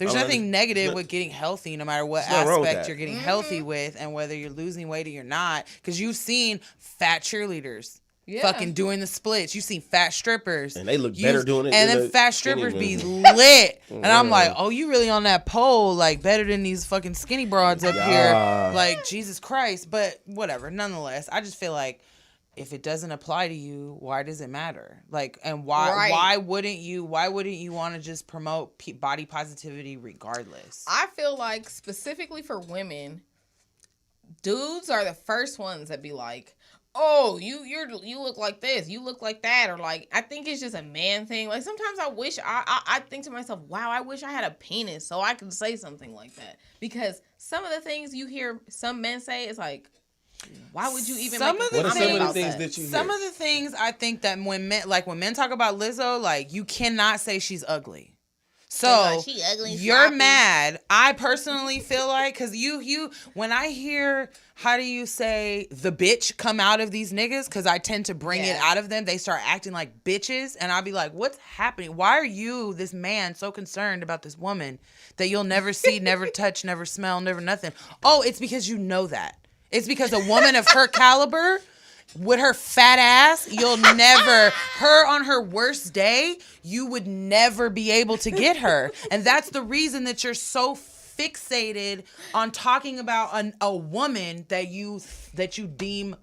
Speaker 3: There's nothing negative with getting healthy, no matter what aspect you're getting healthy with, and whether you're losing weight or you're not. Because you've seen fat cheerleaders. Fucking doing the splits. You see fat strippers.
Speaker 4: And they look better doing it.
Speaker 3: And then fat strippers be lit. And I'm like, oh, you really on that pole, like, better than these fucking skinny broads up here. Like, Jesus Christ. But whatever. Nonetheless, I just feel like if it doesn't apply to you, why does it matter? Like, and why wouldn't you want to just promote body positivity regardless?
Speaker 2: I feel like specifically for women, dudes are the first ones that be like, oh, you look like this, you look like that, or like, I think it's just a man thing. Like, sometimes I wish, I think to myself, wow, I wish I had a penis so I could say something like that. Because some of the things you hear some men say is like, why would you even
Speaker 4: What are some of the things that you hear?
Speaker 3: Some of the things I think that when men talk about Lizzo, like, you cannot say she's ugly. So
Speaker 2: she ugly,
Speaker 3: you're
Speaker 2: sloppy.
Speaker 3: mad. I personally feel like, because you when I hear, how do you say, the bitch come out of these niggas, because I tend to bring it out of them, they start acting like bitches, and I'll be like, what's happening? Why are you, this man, so concerned about this woman that you'll never see, never touch, never smell, never nothing? Oh, it's because you know that. It's because a woman of her caliber, with her fat ass, you'll never, her on her worst day, you would never be able to get her. And that's the reason that you're so fixated on talking about a woman that you deem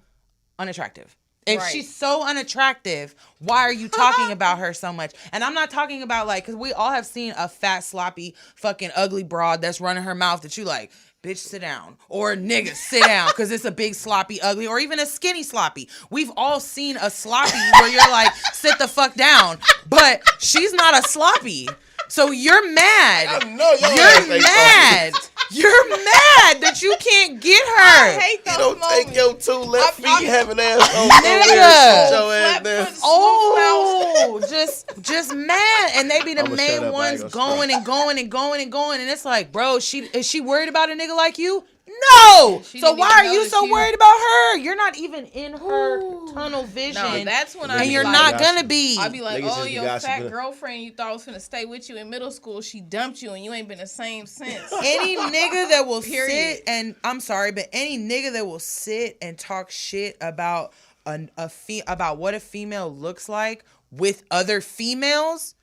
Speaker 3: unattractive. If she's so unattractive, why are you talking about her so much? And I'm not talking about, like, because we all have seen a fat, sloppy, fucking ugly broad that's running her mouth that you like, bitch, sit down. Or nigga, sit down, because it's a big, sloppy, ugly, or even a skinny sloppy. We've all seen a sloppy where you're like, sit the fuck down. But she's not a sloppy. So you're mad.
Speaker 4: I know
Speaker 3: you're mad. You're mad that you can't get her.
Speaker 2: I hate those
Speaker 4: You don't
Speaker 2: moments.
Speaker 4: take your 2 left feet having ass on
Speaker 3: Nigga. Oh, just mad. And they be the main ones going and going and going and going. And it's like, bro, is she worried about a nigga like you? No. So why are you so worried about her? You're not even in her tunnel vision.
Speaker 2: No, that's when
Speaker 3: and you're not gonna be.
Speaker 2: I'd be like, oh, your fat
Speaker 4: gossiping.
Speaker 2: girlfriend you thought was gonna stay with you in middle school, she dumped you and you ain't been the same since.
Speaker 3: Any nigga that will sit and, I'm sorry, but any nigga that will sit and talk shit about about what a female looks like with other females.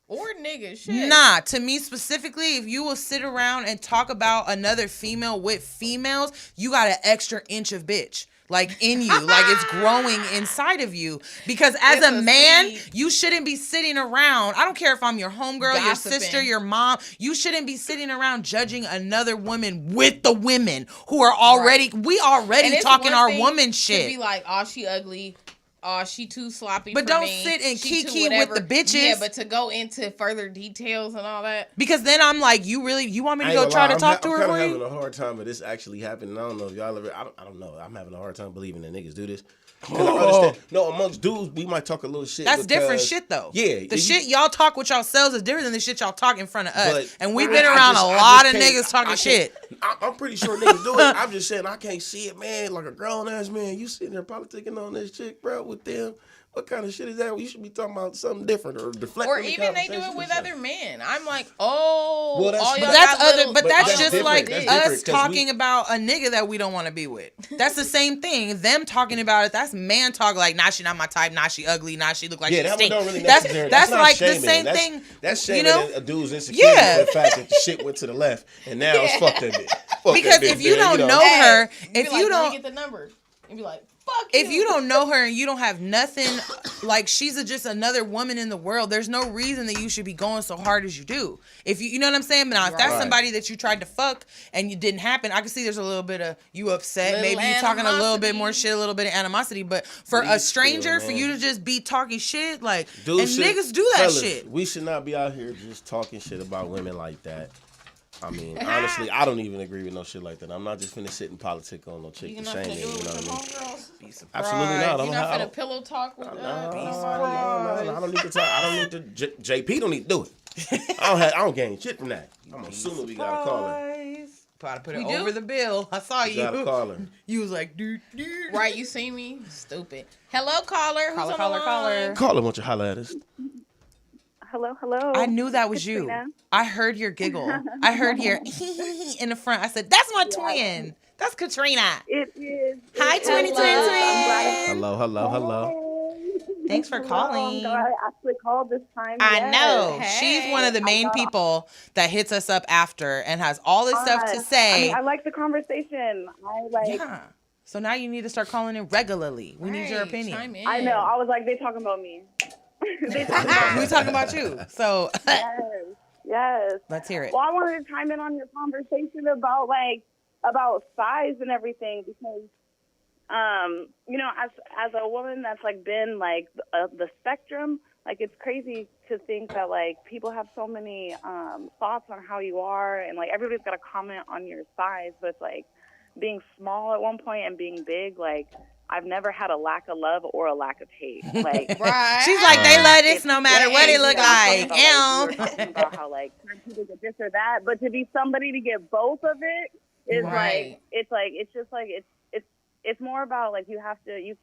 Speaker 2: Or niggas, shit.
Speaker 3: Nah, to me specifically, if you will sit around and talk about another female with females, you got an extra inch of bitch. Like, in you. Like, it's growing inside of you. Because as a man, you shouldn't be sitting around. I don't care if I'm your homegirl, your sister, your mom. You shouldn't be sitting around judging another woman with the women who are already, we already talking our woman shit.
Speaker 2: To be like, oh, she ugly. Oh, she too sloppy.
Speaker 3: But
Speaker 2: for
Speaker 3: don't
Speaker 2: me.
Speaker 3: sit and
Speaker 2: she
Speaker 3: kiki with the bitches.
Speaker 2: Yeah, but to go into further details and all that.
Speaker 3: Because then I'm like, you want me to go try to talk to her?
Speaker 4: I'm kind of having a hard time with this actually happening. I don't know if y'all ever. I don't know. I'm having a hard time believing that niggas do this. I understand. No, amongst dudes, we might talk a little shit.
Speaker 3: That's different shit, though.
Speaker 4: Yeah.
Speaker 3: The shit y'all talk with yourselves is different than the shit y'all talk in front of us.
Speaker 4: But
Speaker 3: and we've been around a lot of niggas talking shit.
Speaker 4: I'm pretty sure niggas do it. I'm just saying I can't see it, man. Like a grown-ass man, you sitting there politicking on this chick, bro, with them. What kind of shit is that? You should be talking about something different or deflecting.
Speaker 2: Or even they do it with other men. I'm like, oh,
Speaker 4: well,
Speaker 3: that's just like us talking
Speaker 4: we
Speaker 3: about a nigga that we don't want to be with. That's the same thing. Them talking about it. That's man talk. Like, nah, she not my type. Nah, she ugly. Nah, she look like she stink.
Speaker 4: Don't really
Speaker 3: that's like the same thing.
Speaker 4: That's shaming a dude's insecurity for the fact that the shit went to the left and now it's fuck that bitch.
Speaker 3: Because if you don't know her, if you don't
Speaker 2: get the number, and be like,
Speaker 3: if you don't know her and you don't have nothing, like, she's just another woman in the world, there's no reason that you should be going so hard as you do. If you know what I'm saying? But now, if that's somebody that you tried to fuck and you didn't happen, I can see there's a little bit of you upset. Maybe you talking a little bit more shit, a little bit of animosity. But for a stranger, for you to just be talking shit, like, and niggas do that shit.
Speaker 4: We should not be out here just talking shit about women like that. I mean, honestly, I don't even agree with no shit like that. I'm not just finna sit and politic on no chick to shame me. You know what I mean? Absolutely not.
Speaker 2: You're not finna pillow talk with
Speaker 4: I don't need to talk. I don't need to. JP don't need to do it. I don't gain shit from that. I'm assuming we gotta call her.
Speaker 3: Gotta put it over the bill. I saw you.
Speaker 4: Gotta call her.
Speaker 3: You was like, dude.
Speaker 2: Right, you see me? Stupid. Hello, caller. Who's on the line?
Speaker 4: Call her, want you holler at us.
Speaker 5: Hello, hello.
Speaker 3: I knew that was
Speaker 5: Katrina.
Speaker 3: you. I heard your giggle. I heard your in the front. I said, "That's my twin. That's Katrina."
Speaker 5: It is.
Speaker 3: Hi,
Speaker 5: It
Speaker 3: twinny
Speaker 5: is.
Speaker 3: twin
Speaker 5: I'm glad
Speaker 3: twin.
Speaker 4: Hello, hello, hello.
Speaker 3: Thanks for
Speaker 5: Hello,
Speaker 3: calling.
Speaker 5: I'm glad I actually called this time.
Speaker 3: I
Speaker 5: Yes.
Speaker 3: know.
Speaker 2: Hey.
Speaker 3: She's one of the main people that hits us up after and has all this stuff to
Speaker 5: I
Speaker 3: say.
Speaker 5: mean, I like the conversation.
Speaker 3: Yeah. So now you need to start calling in regularly. We need your
Speaker 2: Right,
Speaker 3: opinion.
Speaker 2: chime in.
Speaker 5: I know. I was like, they talking about me. They talking about
Speaker 3: We
Speaker 5: me.
Speaker 3: talking about you. So
Speaker 5: Yes.
Speaker 3: let's hear it.
Speaker 5: Well, I wanted to chime in on your conversation about size and everything because, you know, as a woman that's like been like the spectrum, like it's crazy to think that like people have so many thoughts on how you are, and like everybody's got a comment on your size, but it's like being small at one point and being big, like. I've never had a lack of love or a lack of hate. Like,
Speaker 2: Right.
Speaker 3: She's like, they love this
Speaker 5: it's
Speaker 3: no matter what it look like.
Speaker 5: you were talking about how like some people get this or that, but to be somebody to get both of it is
Speaker 2: Right.
Speaker 5: it's more about like you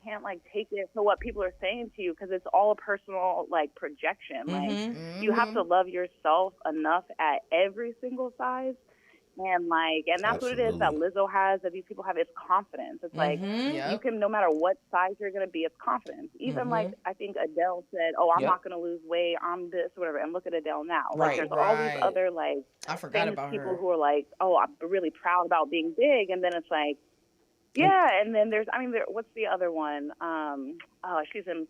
Speaker 5: can't like take it for what people are saying to you because it's all a personal like projection. Like you have to love yourself enough at every single size. And that's what it is that Lizzo has, that these people have, is confidence. It's like you can, no matter what size you're going to be, it's confidence. Even like I think Adele said, "Oh, I'm not going to lose weight. I'm this, whatever." And look at Adele now. Like there's all these other like
Speaker 2: I forgot
Speaker 5: famous
Speaker 2: about
Speaker 5: people
Speaker 2: her.
Speaker 5: who are like, "Oh, I'm really proud about being big," and then it's like, yeah. And then what's the other one? She's in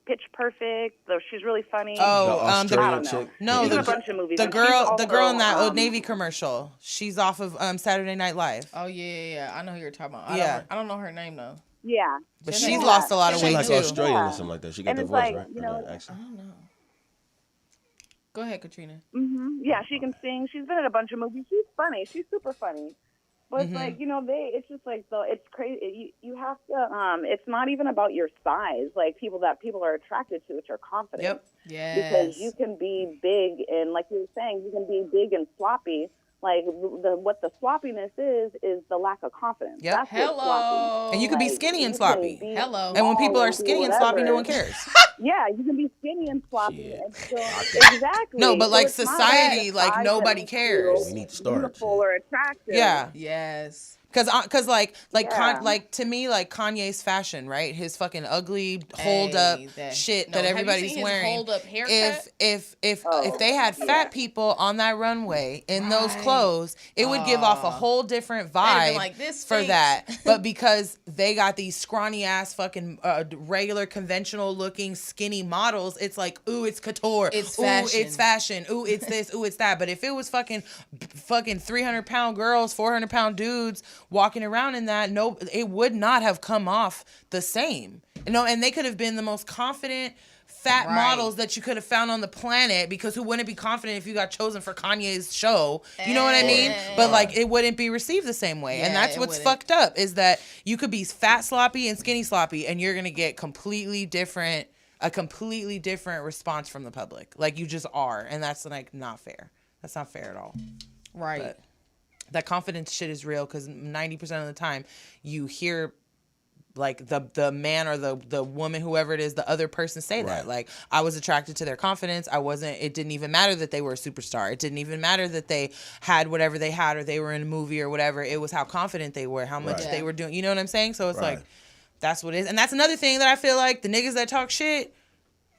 Speaker 5: Pitch Perfect, though she's really funny.
Speaker 3: Oh,
Speaker 5: I don't know.
Speaker 3: No,
Speaker 5: She's in a bunch of movies.
Speaker 3: the
Speaker 5: And
Speaker 3: girl
Speaker 5: she's
Speaker 3: in
Speaker 5: also,
Speaker 3: that Old Navy commercial. She's off of Saturday Night Live.
Speaker 2: Oh yeah. I know who you're talking about. I don't know her name though.
Speaker 5: Yeah.
Speaker 3: But she's lost a lot of
Speaker 4: She's
Speaker 3: weight
Speaker 4: like
Speaker 3: too.
Speaker 4: Australian or something like that. She got
Speaker 5: And
Speaker 4: the
Speaker 5: it's
Speaker 4: voice,
Speaker 5: like,
Speaker 4: right?
Speaker 5: you know,
Speaker 2: I don't know. Go ahead, Katrina.
Speaker 5: Yeah, she can sing. She's been in a bunch of movies. She's funny. She's super funny. But it's like, you know, it's just like, it's crazy. You have to, it's not even about your size. Like people are attracted to, which are confident.
Speaker 3: Yep.
Speaker 2: Yes.
Speaker 5: Because you can be big and like you were saying, you can be big and sloppy. Like what the sloppiness is the lack of confidence.
Speaker 3: Yep.
Speaker 5: That's what's sloppy.
Speaker 3: And you could be skinny and sloppy.
Speaker 2: Hello.
Speaker 3: And when people are
Speaker 5: small
Speaker 3: skinny and sloppy, no one
Speaker 5: whatever.
Speaker 3: cares.
Speaker 5: Yeah, you can be skinny and sloppy.
Speaker 4: Shit.
Speaker 5: And still, exactly.
Speaker 3: No, but
Speaker 5: So
Speaker 3: like
Speaker 5: it's not
Speaker 3: society,
Speaker 5: the
Speaker 3: like
Speaker 5: size
Speaker 3: nobody
Speaker 5: that makes
Speaker 3: cares.
Speaker 5: you
Speaker 4: We need to start.
Speaker 5: beautiful or attractive.
Speaker 3: Yeah.
Speaker 2: Yes.
Speaker 3: Cause like
Speaker 5: Yeah.
Speaker 3: to me, like Kanye's fashion, right? His fucking ugly hold up shit that
Speaker 2: have you
Speaker 3: everybody's
Speaker 2: seen his
Speaker 3: wearing.
Speaker 2: hold up haircut?
Speaker 3: If they had fat people on that runway in those clothes, it would give off a whole different
Speaker 2: They'd have been
Speaker 3: vibe
Speaker 2: like, "This
Speaker 3: for
Speaker 2: stinks."
Speaker 3: that. But because they got these scrawny ass fucking regular conventional looking skinny models, it's like, ooh, it's couture.
Speaker 2: It's
Speaker 3: ooh,
Speaker 2: fashion.
Speaker 3: it's fashion. Ooh, it's this. Ooh, it's that. But if it was fucking 300-pound girls, 400-pound dudes walking around in that, no, it would not have come off the same. You know, and they could have been the most confident fat models that you could have found on the planet, because who wouldn't be confident if you got chosen for Kanye's show? You know what I mean? But like, it wouldn't be received the same way. And that's what's fucked up, is that you could be fat sloppy and skinny sloppy and you're gonna get a completely different response from the public. Like, you just are. And that's like not fair. That's not fair at all.
Speaker 2: Right.
Speaker 3: But that confidence shit is real, because 90% of the time you hear like the man or the woman, whoever it is, the other person say that. Like, I was attracted to their confidence. It didn't even matter that they were a superstar. It didn't even matter that they had whatever they had or they were in a movie or whatever. It was how confident they were, how much they were doing. You know what I'm saying? So it's like, that's what it is. And that's another thing that I feel like the niggas that talk shit,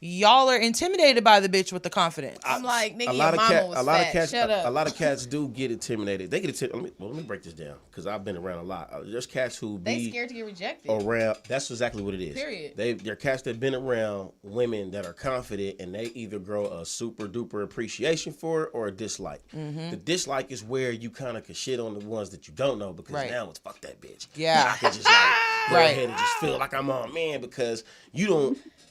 Speaker 3: y'all are intimidated by the bitch with the confidence.
Speaker 2: I'm like, nigga, your mama was fat. Shut up.
Speaker 4: A lot of cats do get intimidated. They get intimidated. Let me break this down, because I've been around a lot. There's cats who
Speaker 2: They scared to get rejected.
Speaker 4: around. That's exactly what it is.
Speaker 2: Period.
Speaker 4: They're cats that been around women that are confident, and they either grow a super duper appreciation for it or a dislike. The dislike is where you kind of can shit on the ones that you don't know, because now it's fuck that bitch.
Speaker 3: Yeah.
Speaker 4: I can just like go ahead and just feel like I'm on man, because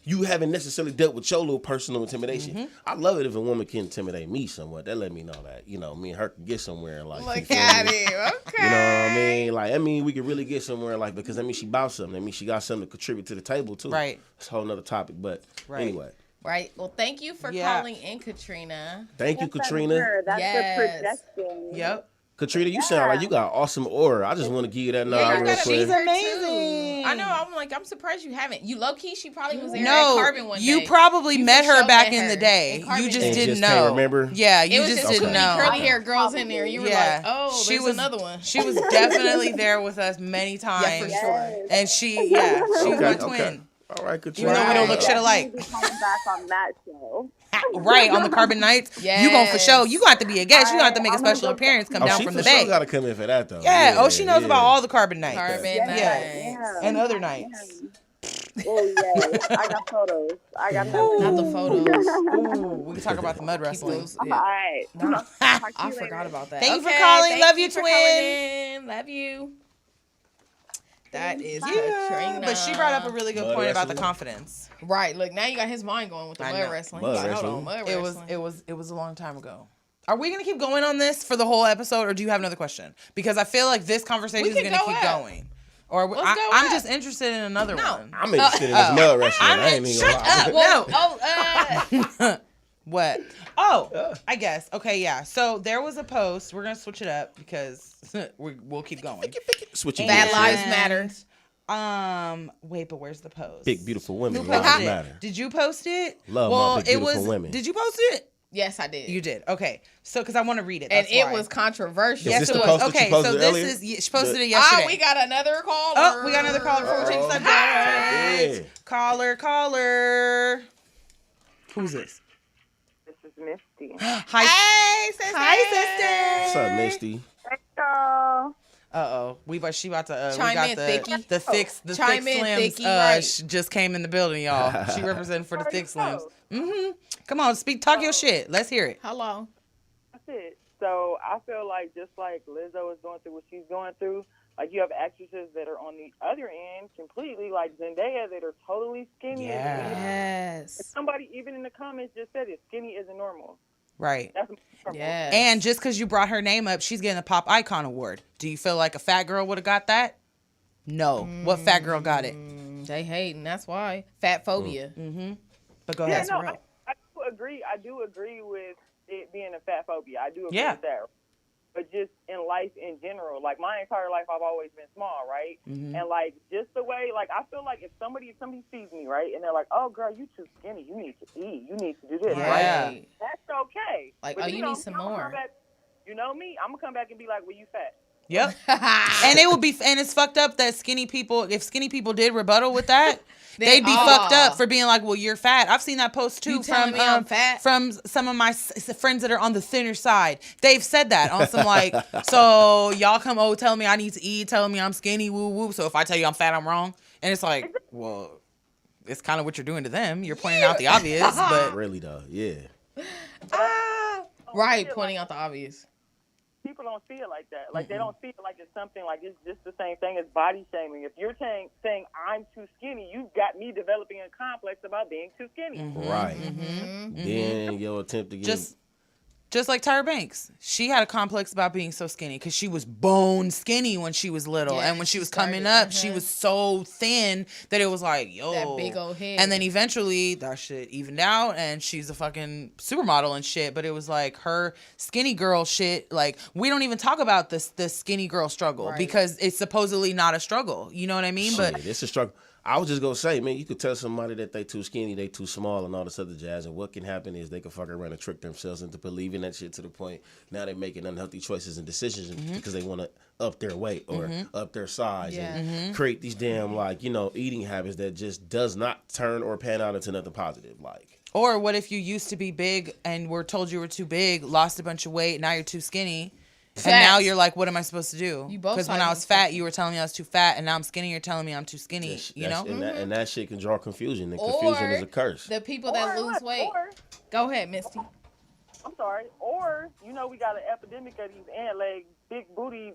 Speaker 4: you haven't necessarily dealt with your little personal intimidation. I love it if a woman can intimidate me somewhat. That let me know that, me and her can get somewhere. Like,
Speaker 2: look at him. Okay.
Speaker 4: You know what I mean? Like, we can really get somewhere, like, because she about something. She got something to contribute to the table too.
Speaker 3: Right.
Speaker 4: It's a whole nother topic. But anyway.
Speaker 2: Right. Well, thank you for calling in, Katrina.
Speaker 4: Thank you, Katrina.
Speaker 5: That's the projection.
Speaker 3: Yep.
Speaker 4: Katrina, you sound like you got awesome aura. I just want to give you that nod real quick.
Speaker 3: She's amazing.
Speaker 2: I know. I'm surprised you haven't. You low key, she probably was there at
Speaker 3: No,
Speaker 2: Carbon one day.
Speaker 3: you probably met
Speaker 2: for
Speaker 3: her
Speaker 2: sure
Speaker 3: back
Speaker 2: met
Speaker 3: in the
Speaker 2: her
Speaker 3: day.
Speaker 2: Carbon
Speaker 3: You just
Speaker 2: days.
Speaker 3: didn't
Speaker 4: just can't
Speaker 3: know.
Speaker 4: remember?
Speaker 3: Yeah,
Speaker 2: It
Speaker 3: you
Speaker 2: was
Speaker 3: just
Speaker 2: two
Speaker 3: didn't know.
Speaker 2: curly hair girls in there. You were like, oh,
Speaker 3: she
Speaker 2: there's
Speaker 3: was
Speaker 2: another one.
Speaker 3: She was definitely there with us many times.
Speaker 2: Yeah, for sure.
Speaker 3: And she was my twin.
Speaker 4: All right, Katrina.
Speaker 3: Even though we don't look
Speaker 2: Right.
Speaker 3: shit alike.
Speaker 5: Be coming back on that show.
Speaker 3: Right, on the Carbon Nights. You going for show. You got to be a guest. You got to make a
Speaker 5: I'm gonna
Speaker 3: special
Speaker 5: go-
Speaker 3: appearshe come
Speaker 4: Oh,
Speaker 3: down
Speaker 4: she
Speaker 3: from
Speaker 4: for
Speaker 3: the
Speaker 4: sure
Speaker 3: Bay.
Speaker 4: got to come in for that, though.
Speaker 3: Yeah. Oh, she knows about all the Carbon Nights.
Speaker 2: Carbon
Speaker 3: Yeah.
Speaker 2: Nights.
Speaker 3: And other nights.
Speaker 5: Oh yeah, I got photos. I got nothing.
Speaker 2: Not the photos.
Speaker 3: Ooh, we can talk about the mud wrestling.
Speaker 2: Those-
Speaker 5: All
Speaker 2: yeah.
Speaker 5: right.
Speaker 2: No,
Speaker 5: Talk to
Speaker 2: I
Speaker 5: you
Speaker 2: forgot
Speaker 5: later.
Speaker 2: about that.
Speaker 3: Thank you for calling.
Speaker 2: thank
Speaker 3: Love you,
Speaker 2: for
Speaker 3: twin.
Speaker 2: calling in. Love you. That is Katrina.
Speaker 3: But she brought up a really good
Speaker 4: Mud
Speaker 3: point about the
Speaker 4: wrestling.
Speaker 3: confidence.
Speaker 2: Right. Look, now you got his mind going with the
Speaker 3: I
Speaker 2: mud
Speaker 3: know.
Speaker 2: wrestling.
Speaker 4: Mud
Speaker 2: He's like,
Speaker 4: wrestling.
Speaker 2: hold on, mud
Speaker 3: It
Speaker 2: wrestling.
Speaker 3: was a long time ago. Are we gonna keep going on this for the whole episode, or do you have another question? Because I feel like this conversation
Speaker 2: We
Speaker 3: is
Speaker 2: can
Speaker 3: gonna
Speaker 2: go
Speaker 3: keep
Speaker 2: up.
Speaker 3: going. Or
Speaker 2: Let's go
Speaker 3: I'm
Speaker 2: up.
Speaker 3: just interested in another one.
Speaker 4: I'm interested in this mud wrestling. I ain't even
Speaker 3: Shut
Speaker 4: gonna lie.
Speaker 3: up. No. What? Oh, I guess. Okay, yeah. So there was a post. We're gonna switch it up because we'll keep going.
Speaker 4: Switch your
Speaker 2: Bad
Speaker 4: gears.
Speaker 2: lives matter.
Speaker 3: Wait, but where's the post?
Speaker 4: Big beautiful women.
Speaker 3: Who
Speaker 4: Lives
Speaker 3: posted
Speaker 4: matter.
Speaker 3: it? Did you post it?
Speaker 4: Love
Speaker 3: well,
Speaker 4: my big
Speaker 3: it was.
Speaker 4: beautiful women.
Speaker 3: Did you post it?
Speaker 2: Yes, I did.
Speaker 3: You did. Okay. So, because I want to read it.
Speaker 2: And
Speaker 3: That's
Speaker 2: it
Speaker 3: why.
Speaker 2: was controversial.
Speaker 3: Yes,
Speaker 4: this
Speaker 3: it
Speaker 4: the
Speaker 3: was.
Speaker 4: post that you
Speaker 3: Okay,
Speaker 4: posted
Speaker 3: so
Speaker 4: earlier?
Speaker 3: this is. She posted it yesterday.
Speaker 2: Oh, we got another caller.
Speaker 3: Oh, we got another caller before we change the subject.
Speaker 4: Yeah.
Speaker 3: Caller. Who's this?
Speaker 5: This is Misty.
Speaker 3: Hi.
Speaker 2: Hey, sister.
Speaker 3: Hi,
Speaker 4: What's
Speaker 3: sister.
Speaker 4: up, Misty?
Speaker 5: Hey, y'all.
Speaker 3: She about to
Speaker 2: Chime
Speaker 3: we got
Speaker 2: in,
Speaker 3: the
Speaker 2: Thickie.
Speaker 3: the
Speaker 2: Chime
Speaker 3: thick
Speaker 2: in,
Speaker 3: slims
Speaker 2: Thickie, right.
Speaker 3: just came in the building, y'all. She representing for the thick slims.
Speaker 5: know.
Speaker 3: Come on, talk your shit. Let's hear it.
Speaker 2: Hello.
Speaker 5: That's it. So I feel like just like Lizzo is going through what she's going through, like you have actresses that are on the other end completely, like Zendaya, that are totally skinny.
Speaker 2: Yes.
Speaker 5: Somebody even in the comments just said it. Skinny isn't normal.
Speaker 3: Right.
Speaker 5: That's normal.
Speaker 2: Yes.
Speaker 3: And just because you brought her name up, she's getting the Pop Icon Award. Do you feel like a fat girl would have got that? No. What fat girl got it?
Speaker 2: They hating. That's why. Fat phobia.
Speaker 3: But go
Speaker 5: Yeah,
Speaker 3: ahead.
Speaker 5: no,
Speaker 2: real.
Speaker 5: I do agree. I do agree with it being a fat phobia. I do agree
Speaker 3: Yeah.
Speaker 5: with that. But just in life in general, like my entire life, I've always been small, right? And like just the way, like I feel like if somebody sees me, right, and they're like, "Oh, girl, you too skinny. You need to eat. You need to do this."
Speaker 3: Yeah.
Speaker 5: Right? That's okay.
Speaker 2: Like,
Speaker 5: But,
Speaker 2: oh, you
Speaker 5: know,
Speaker 2: need some
Speaker 5: I'm gonna
Speaker 2: more.
Speaker 5: come back- you know me? I'm gonna come back and be like, "Well, you fat."
Speaker 3: Yep. And it would be, and it's fucked up that skinny people, if skinny people did rebuttal with that, they'd be fucked up for being like, well, you're fat. I've seen that post too
Speaker 2: You telling me I'm fat?
Speaker 3: from some of my friends that are on the thinner side. They've said that on some like, so y'all come, telling me I need to eat, telling me I'm skinny, woo woo. So if I tell you I'm fat, I'm wrong. And it's like, well, it's kind of what you're doing to them. You're pointing out the obvious, but
Speaker 4: Really though, yeah.
Speaker 2: Right. Pointing out the obvious.
Speaker 5: People don't see it like that. Like they don't see it like it's something like it's just the same thing as body shaming. If you're saying I'm too skinny, you've got me developing a complex about being too skinny.
Speaker 4: Right. Then your attempt to get
Speaker 3: just like Tyra Banks, she had a complex about being so skinny because she was bone skinny when she was little,
Speaker 2: Yeah,
Speaker 3: and when she was
Speaker 2: started,
Speaker 3: coming up, she was so thin that it was like, yo,
Speaker 2: That big old head.
Speaker 3: And then eventually that shit evened out, and she's a fucking supermodel and shit. But it was like her skinny girl shit. Like we don't even talk about the skinny girl struggle
Speaker 2: Right.
Speaker 3: because it's supposedly not a struggle. You know what I mean?
Speaker 4: shit,
Speaker 3: But
Speaker 4: it's a struggle. I was just gonna say, man, you could tell somebody that they too skinny, they too small, and all this other jazz. And what can happen is they can fuck around and trick themselves into believing that shit to the point now they're making unhealthy choices and decisions because they want to up their weight or up their size and create these damn eating habits that just does not turn or pan out into nothing positive. Like,
Speaker 3: or what if you used to be big and were told you were too big, lost a bunch of weight, now you're too skinny? And now you're like, what am I supposed to do?
Speaker 2: You both
Speaker 3: Because when I was fat, you were telling me I was too fat, and now I'm skinny, you're telling me I'm too skinny. You know?
Speaker 4: and that shit can draw confusion, and confusion is a curse.
Speaker 2: The people that lose weight. Go ahead, Misty.
Speaker 5: I'm sorry. Or, we got an epidemic of these ant leg, big booty.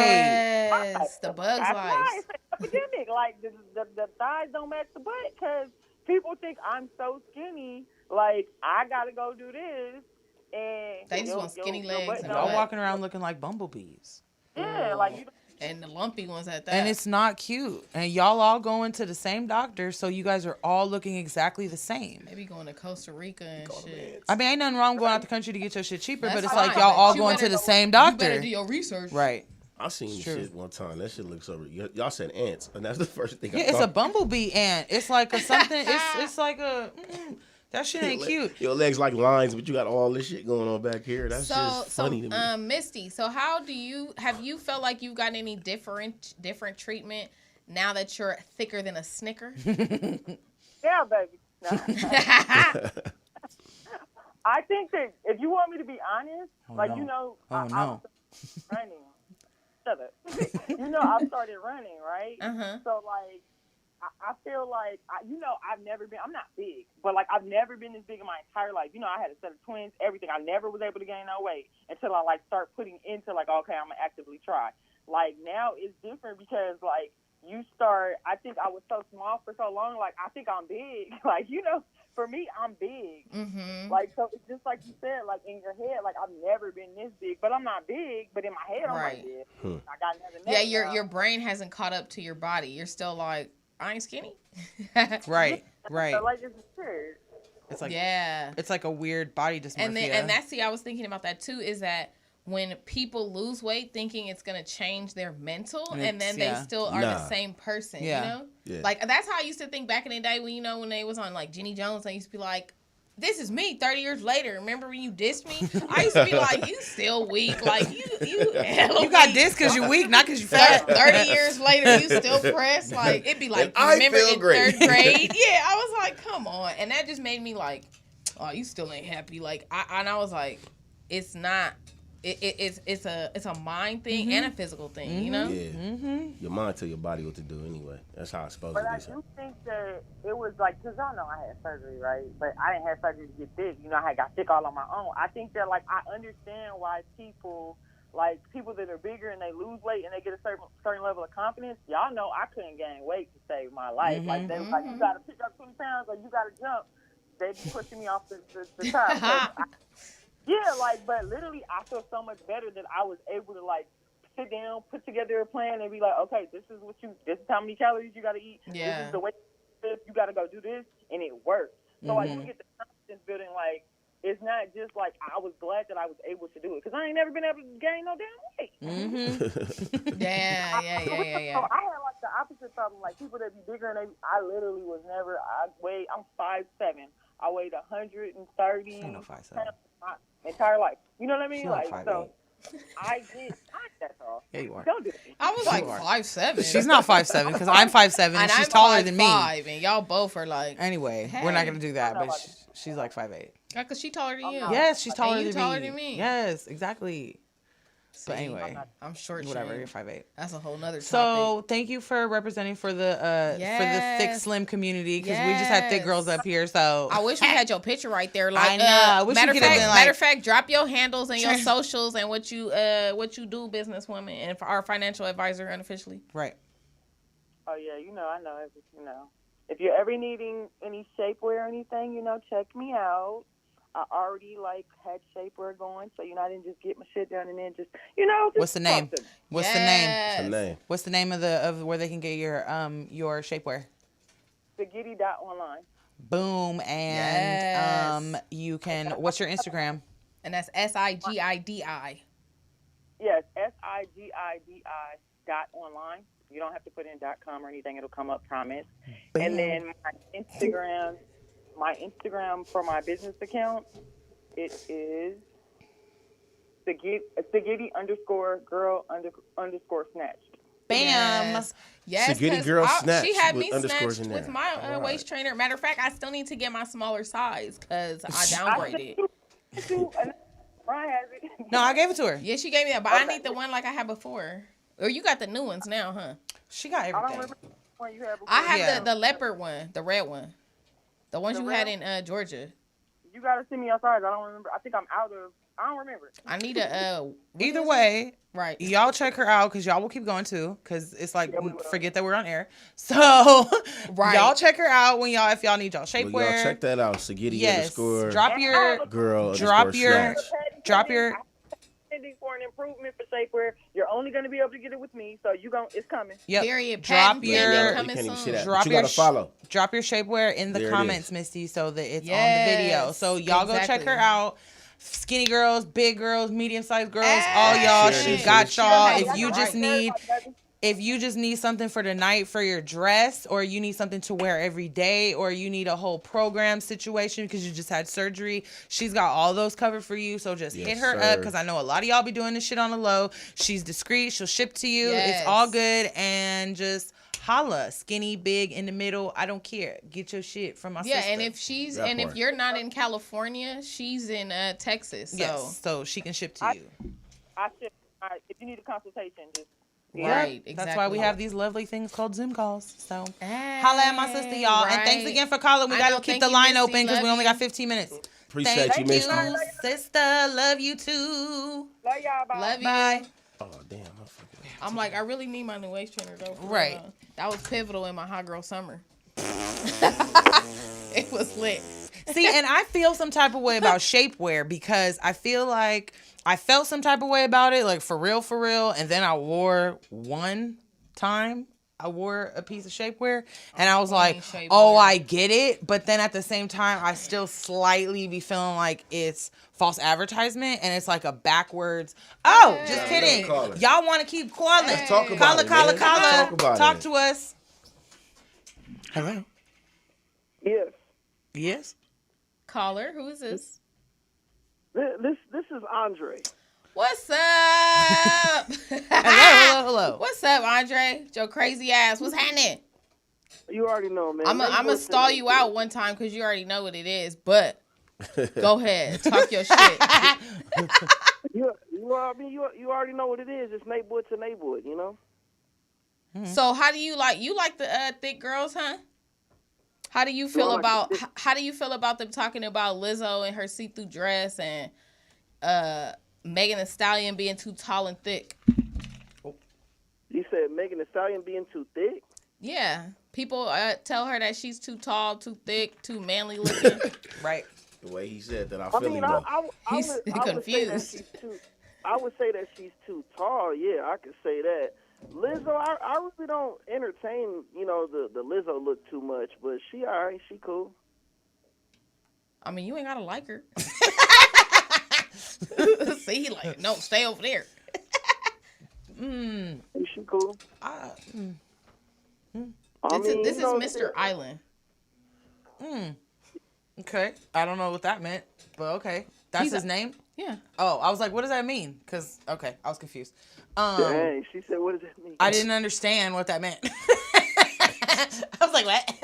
Speaker 2: Yes. The bugs
Speaker 5: That's
Speaker 2: life.
Speaker 5: why it's an epidemic. Like, the thighs don't match the butt because people think I'm so skinny, like, I got to go do this. And
Speaker 2: They just want skinny legs and
Speaker 3: Y'all
Speaker 2: butt.
Speaker 3: walking around looking like bumblebees.
Speaker 5: Yeah, like,
Speaker 2: And the lumpy ones at that.
Speaker 3: And it's not cute. And y'all all going to the same doctor, so you guys are all looking exactly the same.
Speaker 2: Maybe going to Costa Rica and shit.
Speaker 3: I mean, ain't nothing wrong going out the country to get your shit cheaper,
Speaker 2: That's
Speaker 3: but it's
Speaker 2: fine,
Speaker 3: like y'all all
Speaker 2: but you
Speaker 3: going to
Speaker 2: better-
Speaker 3: the same
Speaker 2: You
Speaker 3: doctor.
Speaker 2: better do your research.
Speaker 3: Right.
Speaker 4: I seen this
Speaker 3: True.
Speaker 4: shit one time. That shit looks so. Y'all said ants, and that's the first thing.
Speaker 3: Yeah,
Speaker 4: I
Speaker 3: it's a
Speaker 4: thought.
Speaker 3: bumblebee ant. It's like a something. It's like a. That shit ain't cute.
Speaker 4: Your legs like lines, but you got all this shit going on back here. That's just funny to me.
Speaker 2: Misty, so how do you have you felt like you've gotten any different treatment now that you're thicker than a Snicker?
Speaker 6: Yeah, baby. No. I think that if you want me to be honest, you know, I was running. Shut up. You know, I started running, right? So, like, I feel like, I've never been, I'm not big, but, like, I've never been this big in my entire life. You know, I had a set of twins, everything. I never was able to gain no weight until I, like, start putting into, like, okay, I'm going to actively try. Like, now it's different because, like, I think I was so small for so long, like, I think I'm big. Like, you know, for me, I'm big. Like, so it's just like you said, like, in your head, like, I've never been this big, but I'm not big, but in my head, I'm like, yeah, I got another neck now.
Speaker 2: your brain hasn't caught up to your body. You're still like, I ain't skinny.
Speaker 3: Right.
Speaker 6: So, like, it's weird.
Speaker 3: It's like
Speaker 2: yeah.
Speaker 3: It's like a weird body dysmorphia.
Speaker 2: And that's I was thinking about that too. Is that when people lose weight, thinking it's gonna change their mental, and then they still are the same person.
Speaker 3: Yeah.
Speaker 2: You know,
Speaker 4: Yeah.
Speaker 2: like that's how I used to think back in the day when when they was on like Jenny Jones. I used to be like, this is me 30 years later. Remember when you dissed me? I used to be like, you still weak. Like, you
Speaker 3: got dissed because you weak, not because you fat.
Speaker 2: 30 years later, you still pressed. Like, it'd be like, remember in third grade? Yeah, I was like, come on. And that just made me like, oh, you still ain't happy. Like, I was like, it's not. It's a mind thing and a physical thing, you know?
Speaker 4: Yeah. Your mind tell your body what to do anyway. That's how it's supposed
Speaker 6: But
Speaker 4: to be.
Speaker 6: I do think that it was like, because y'all know I had surgery, right? But I didn't have surgery to get big. You know, I got sick all on my own. I think that, like, I understand why people that are bigger and they lose weight and they get a certain level of confidence. Y'all know I couldn't gain weight to save my life. Like, they was like, you got to pick up 20 pounds or you got to jump. They be pushing me off the top. Yeah, like, but literally, I feel so much better that I was able to, like, sit down, put together a plan, and be like, okay, this is how many calories you got to eat.
Speaker 2: Yeah.
Speaker 6: This is the way you got to go do this, and it works. So, like, you get the confidence building, like, it's not just, like, I was glad that I was able to do it, because I ain't never been able to gain no damn weight.
Speaker 2: Yeah.
Speaker 6: So I had, like, the opposite problem. Like, people that be bigger, and I literally was never, I'm 5'7". I weighed 130
Speaker 3: no 5'7".
Speaker 6: pounds my entire life. You know what I mean?
Speaker 3: She's
Speaker 6: Like,
Speaker 3: like
Speaker 6: so I did. That's all.
Speaker 3: Yeah, you are.
Speaker 6: Don't do it.
Speaker 2: I was like 5'7".
Speaker 3: She's not 5'7" because I'm 5'7" and she's
Speaker 2: I'm
Speaker 3: taller than me.
Speaker 2: 5'5", and y'all both are like,
Speaker 3: Anyway, we're not gonna do that, but she's like 5'8".
Speaker 2: yeah, because she taller than you.
Speaker 3: Yes, she's taller
Speaker 2: And you
Speaker 3: than
Speaker 2: taller than me.
Speaker 3: Yes, exactly.
Speaker 2: See,
Speaker 3: But anyway,
Speaker 2: I'm short.
Speaker 3: whatever.
Speaker 2: Shane.
Speaker 3: You're 5'8".
Speaker 2: That's a whole nother topic.
Speaker 3: So thank you for representing for the thick slim community because we just had thick girls up here. So
Speaker 2: I wish we had your picture right there. Like,
Speaker 3: I know. I wish
Speaker 2: matter
Speaker 3: we could have been like,
Speaker 2: matter of fact, drop your handles and your socials and what you do, businesswoman, and for our financial advisor unofficially.
Speaker 3: Right.
Speaker 6: Oh yeah, I know. If you're ever needing any shapewear or anything, check me out. I already had shapewear going, so I didn't just get my shit done and then just
Speaker 3: What's the name? What's the name?
Speaker 4: name?
Speaker 3: What's the name of where they can get your shapewear?
Speaker 6: Spaghetti.online.
Speaker 3: Boom, and you can. What's your Instagram?
Speaker 2: And that's SIGIDI.
Speaker 6: Yes, SIGIDI.online. You don't have to put in .com or anything; it'll come up. Promise.
Speaker 3: Boom.
Speaker 6: And then my Instagram for my business account, it is Spaghetti_girl_snatched.
Speaker 3: Bam.
Speaker 2: Yes,
Speaker 4: Spaghetti girl snatched
Speaker 2: she had
Speaker 4: with
Speaker 2: me
Speaker 4: underscores
Speaker 2: snatched
Speaker 4: in
Speaker 2: with
Speaker 4: there.
Speaker 2: my waist trainer. Matter of fact, I still need to get my smaller size because I downgraded.
Speaker 6: Brian has it.
Speaker 3: No, I gave it to her.
Speaker 2: Yeah, she gave me that, but I need the one like I had before. Or you got the new ones now, huh?
Speaker 3: She got
Speaker 6: I don't
Speaker 3: everything.
Speaker 6: remember the one you had before.
Speaker 2: I have
Speaker 3: Yeah.
Speaker 2: the leopard one, the red one, the ones
Speaker 6: The
Speaker 2: you
Speaker 6: red
Speaker 2: had in Georgia.
Speaker 6: You gotta send me your size. I don't remember. I think I'm out of. I don't remember.
Speaker 2: I need a
Speaker 3: Either way,
Speaker 2: right.
Speaker 3: y'all check her out because y'all will keep going too because it's like
Speaker 6: Yeah, we will.
Speaker 3: forget that we're on air. So
Speaker 2: Right.
Speaker 3: y'all check her out if y'all need y'all
Speaker 4: Well,
Speaker 3: shapewear.
Speaker 4: y'all check that out. Spaghetti
Speaker 3: Yes.
Speaker 4: underscore
Speaker 3: Drop your
Speaker 4: girl
Speaker 3: drop
Speaker 4: underscore
Speaker 3: your
Speaker 4: snatch.
Speaker 3: drop your
Speaker 6: standing for an improvement for shapewear. You're only going to be able to get it with me, so it's coming.
Speaker 3: Yep.
Speaker 2: Period.
Speaker 3: Drop
Speaker 2: Patent
Speaker 3: your
Speaker 2: pending,
Speaker 4: You
Speaker 2: coming
Speaker 4: can't even
Speaker 2: soon.
Speaker 4: see that.
Speaker 3: Drop
Speaker 4: But you
Speaker 3: your
Speaker 4: gotta follow.
Speaker 3: Drop your shapewear in the
Speaker 4: There it
Speaker 3: comments,
Speaker 4: is.
Speaker 3: Misty, so that it's on the
Speaker 2: Yes,
Speaker 3: video. So y'all go check her
Speaker 2: exactly.
Speaker 3: out. Skinny girls, big girls, medium-sized girls,
Speaker 2: Hey.
Speaker 3: all y'all.
Speaker 4: Share
Speaker 3: She
Speaker 4: this,
Speaker 3: got
Speaker 4: share
Speaker 3: y'all.
Speaker 2: this.
Speaker 3: If you just
Speaker 2: Right.
Speaker 3: need something for the night for your dress, or you need something to wear every day, or you need a whole program situation because you just had surgery, she's got all those covered for you. So just
Speaker 4: Yes,
Speaker 3: hit her
Speaker 4: sir.
Speaker 3: up, because I know a lot of y'all be doing this shit on the low. She's discreet. She'll ship to you.
Speaker 2: Yes.
Speaker 3: It's all good. And just holla. Skinny, big, in the middle. I don't care. Get your shit from my sister.
Speaker 2: Yeah, and if
Speaker 4: That
Speaker 2: if
Speaker 4: part.
Speaker 2: you're not in California, she's in Texas. So
Speaker 3: Yes, so she can ship to you.
Speaker 6: If you need a consultation, just
Speaker 2: right, exactly.
Speaker 3: That's why we have these lovely things called Zoom calls. So holla at my sister, y'all. And thanks
Speaker 2: Right.
Speaker 3: again for calling. We
Speaker 2: I
Speaker 3: got
Speaker 2: know,
Speaker 3: to keep
Speaker 2: thank
Speaker 3: the
Speaker 2: you,
Speaker 3: line
Speaker 2: Missy.
Speaker 3: open because
Speaker 2: Love
Speaker 3: we only
Speaker 2: you.
Speaker 3: got 15 minutes.
Speaker 4: Appreciate
Speaker 3: Thank
Speaker 4: you,
Speaker 3: you,
Speaker 4: Misty.
Speaker 3: sister. Love you too.
Speaker 6: love y'all. Bye.
Speaker 2: Love you.
Speaker 3: Bye.
Speaker 4: Oh damn, I forgot.
Speaker 2: I'm like, I really need my new waist trainer though. for
Speaker 3: Right.
Speaker 2: real. That was pivotal in my hot girl summer. It was lit.
Speaker 3: See, and I feel some type of way about shapewear because I feel like I felt some type of way about it, like for real. And then I wore a piece of shapewear and I was like,
Speaker 2: shapewear.
Speaker 3: oh, I get it. But then at the same time, I still slightly be feeling like it's false advertisement and it's like a backwards. Oh, just
Speaker 4: Yeah,
Speaker 3: kidding.
Speaker 4: let's call it.
Speaker 3: Y'all want to keep calling.
Speaker 4: Let's talk about it,
Speaker 3: Call
Speaker 4: man. Talk about
Speaker 3: Talk
Speaker 4: it.
Speaker 3: to us. Hello.
Speaker 6: Yes.
Speaker 3: Yes.
Speaker 2: Caller, who is this?
Speaker 6: This is Andre.
Speaker 2: What's up?
Speaker 3: Hello.
Speaker 2: What's up, Andre? Your crazy ass. What's happening?
Speaker 6: You already know, man.
Speaker 2: I'm gonna stall you out one time because you already know what it is. But go ahead, talk your shit.
Speaker 6: You already know what it is. It's neighborhood to neighborhood, you know.
Speaker 2: So how do you like the thick girls, huh? How do you feel about them talking about Lizzo and her see-through dress and Megan Thee Stallion being too tall and thick?
Speaker 6: You said Megan Thee Stallion being too thick?
Speaker 2: Yeah, people tell her that she's too tall, too thick, too manly looking.
Speaker 3: Right.
Speaker 4: The way he said that, I
Speaker 6: I
Speaker 4: feel
Speaker 6: mean,
Speaker 4: him. though.
Speaker 2: He's
Speaker 6: I
Speaker 2: confused.
Speaker 6: would say that she's too tall. Yeah, I could say that. Lizzo, I really don't entertain, the Lizzo look too much, but she all right. She cool.
Speaker 2: I mean, you ain't gotta like her. See, he like, no, stay over there.
Speaker 6: She cool.
Speaker 2: This is Mr. Island.
Speaker 3: Okay. I don't know what that meant, but okay. That's his name?
Speaker 2: Yeah.
Speaker 3: Oh, I was like, what does that mean? Because, okay, I was confused.
Speaker 6: Dang, she said, what does that mean?
Speaker 3: I didn't understand what that meant. I was like, what?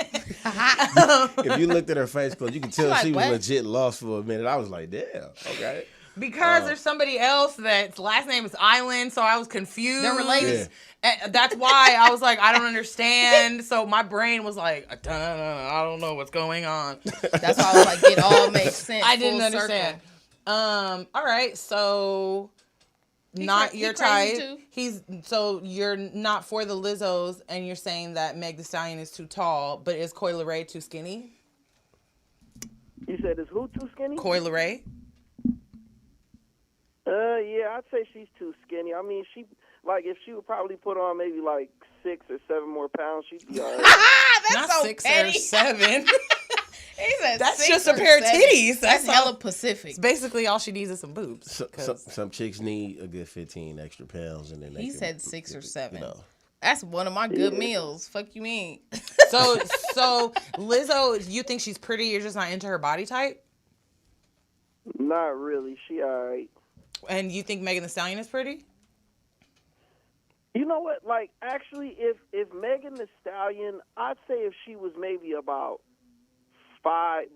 Speaker 4: If you looked at her face close, you could tell
Speaker 2: Like,
Speaker 4: she was
Speaker 2: what?
Speaker 4: legit lost for a minute. I was like, damn, okay.
Speaker 3: Because there's somebody else that's last name is Island, so I was confused.
Speaker 2: They're related.
Speaker 3: And that's why I was like, I don't understand. So my brain was like, I don't know what's going on.
Speaker 2: That's why I was like, it all makes sense.
Speaker 3: I didn't
Speaker 2: full
Speaker 3: understand.
Speaker 2: circle.
Speaker 3: All right, so not
Speaker 2: he
Speaker 3: your
Speaker 2: crazy
Speaker 3: type.
Speaker 2: too?
Speaker 3: So you're not for the Lizzos, and you're saying that Meg Thee Stallion is too tall, but is Coi Leray too skinny?
Speaker 6: You said, is who too skinny?
Speaker 3: Coi Leray?
Speaker 6: Yeah, I'd say she's too skinny. I mean, if she would probably put on maybe like 6 or 7 more pounds, she'd be all right.
Speaker 2: That's
Speaker 3: Not
Speaker 2: so
Speaker 3: 6
Speaker 2: petty.
Speaker 3: or 7.
Speaker 2: He said
Speaker 3: That's
Speaker 2: 6
Speaker 3: just a
Speaker 2: or
Speaker 3: pair of
Speaker 2: 7.
Speaker 3: titties.
Speaker 2: That's
Speaker 3: all.
Speaker 2: hella Pacific.
Speaker 3: Basically, all she needs is some boobs.
Speaker 4: Some chicks need a good 15 extra pounds, and then
Speaker 2: He said 6 or 7.
Speaker 4: You know.
Speaker 2: That's one of my good meals. Fuck you mean?
Speaker 3: So Lizzo, you think she's pretty? You're just not into her body type?
Speaker 6: Not really. She all right.
Speaker 3: And you think Megan Thee Stallion is pretty?
Speaker 6: You know what? Like, actually, if Megan Thee Stallion, I'd say if she was maybe about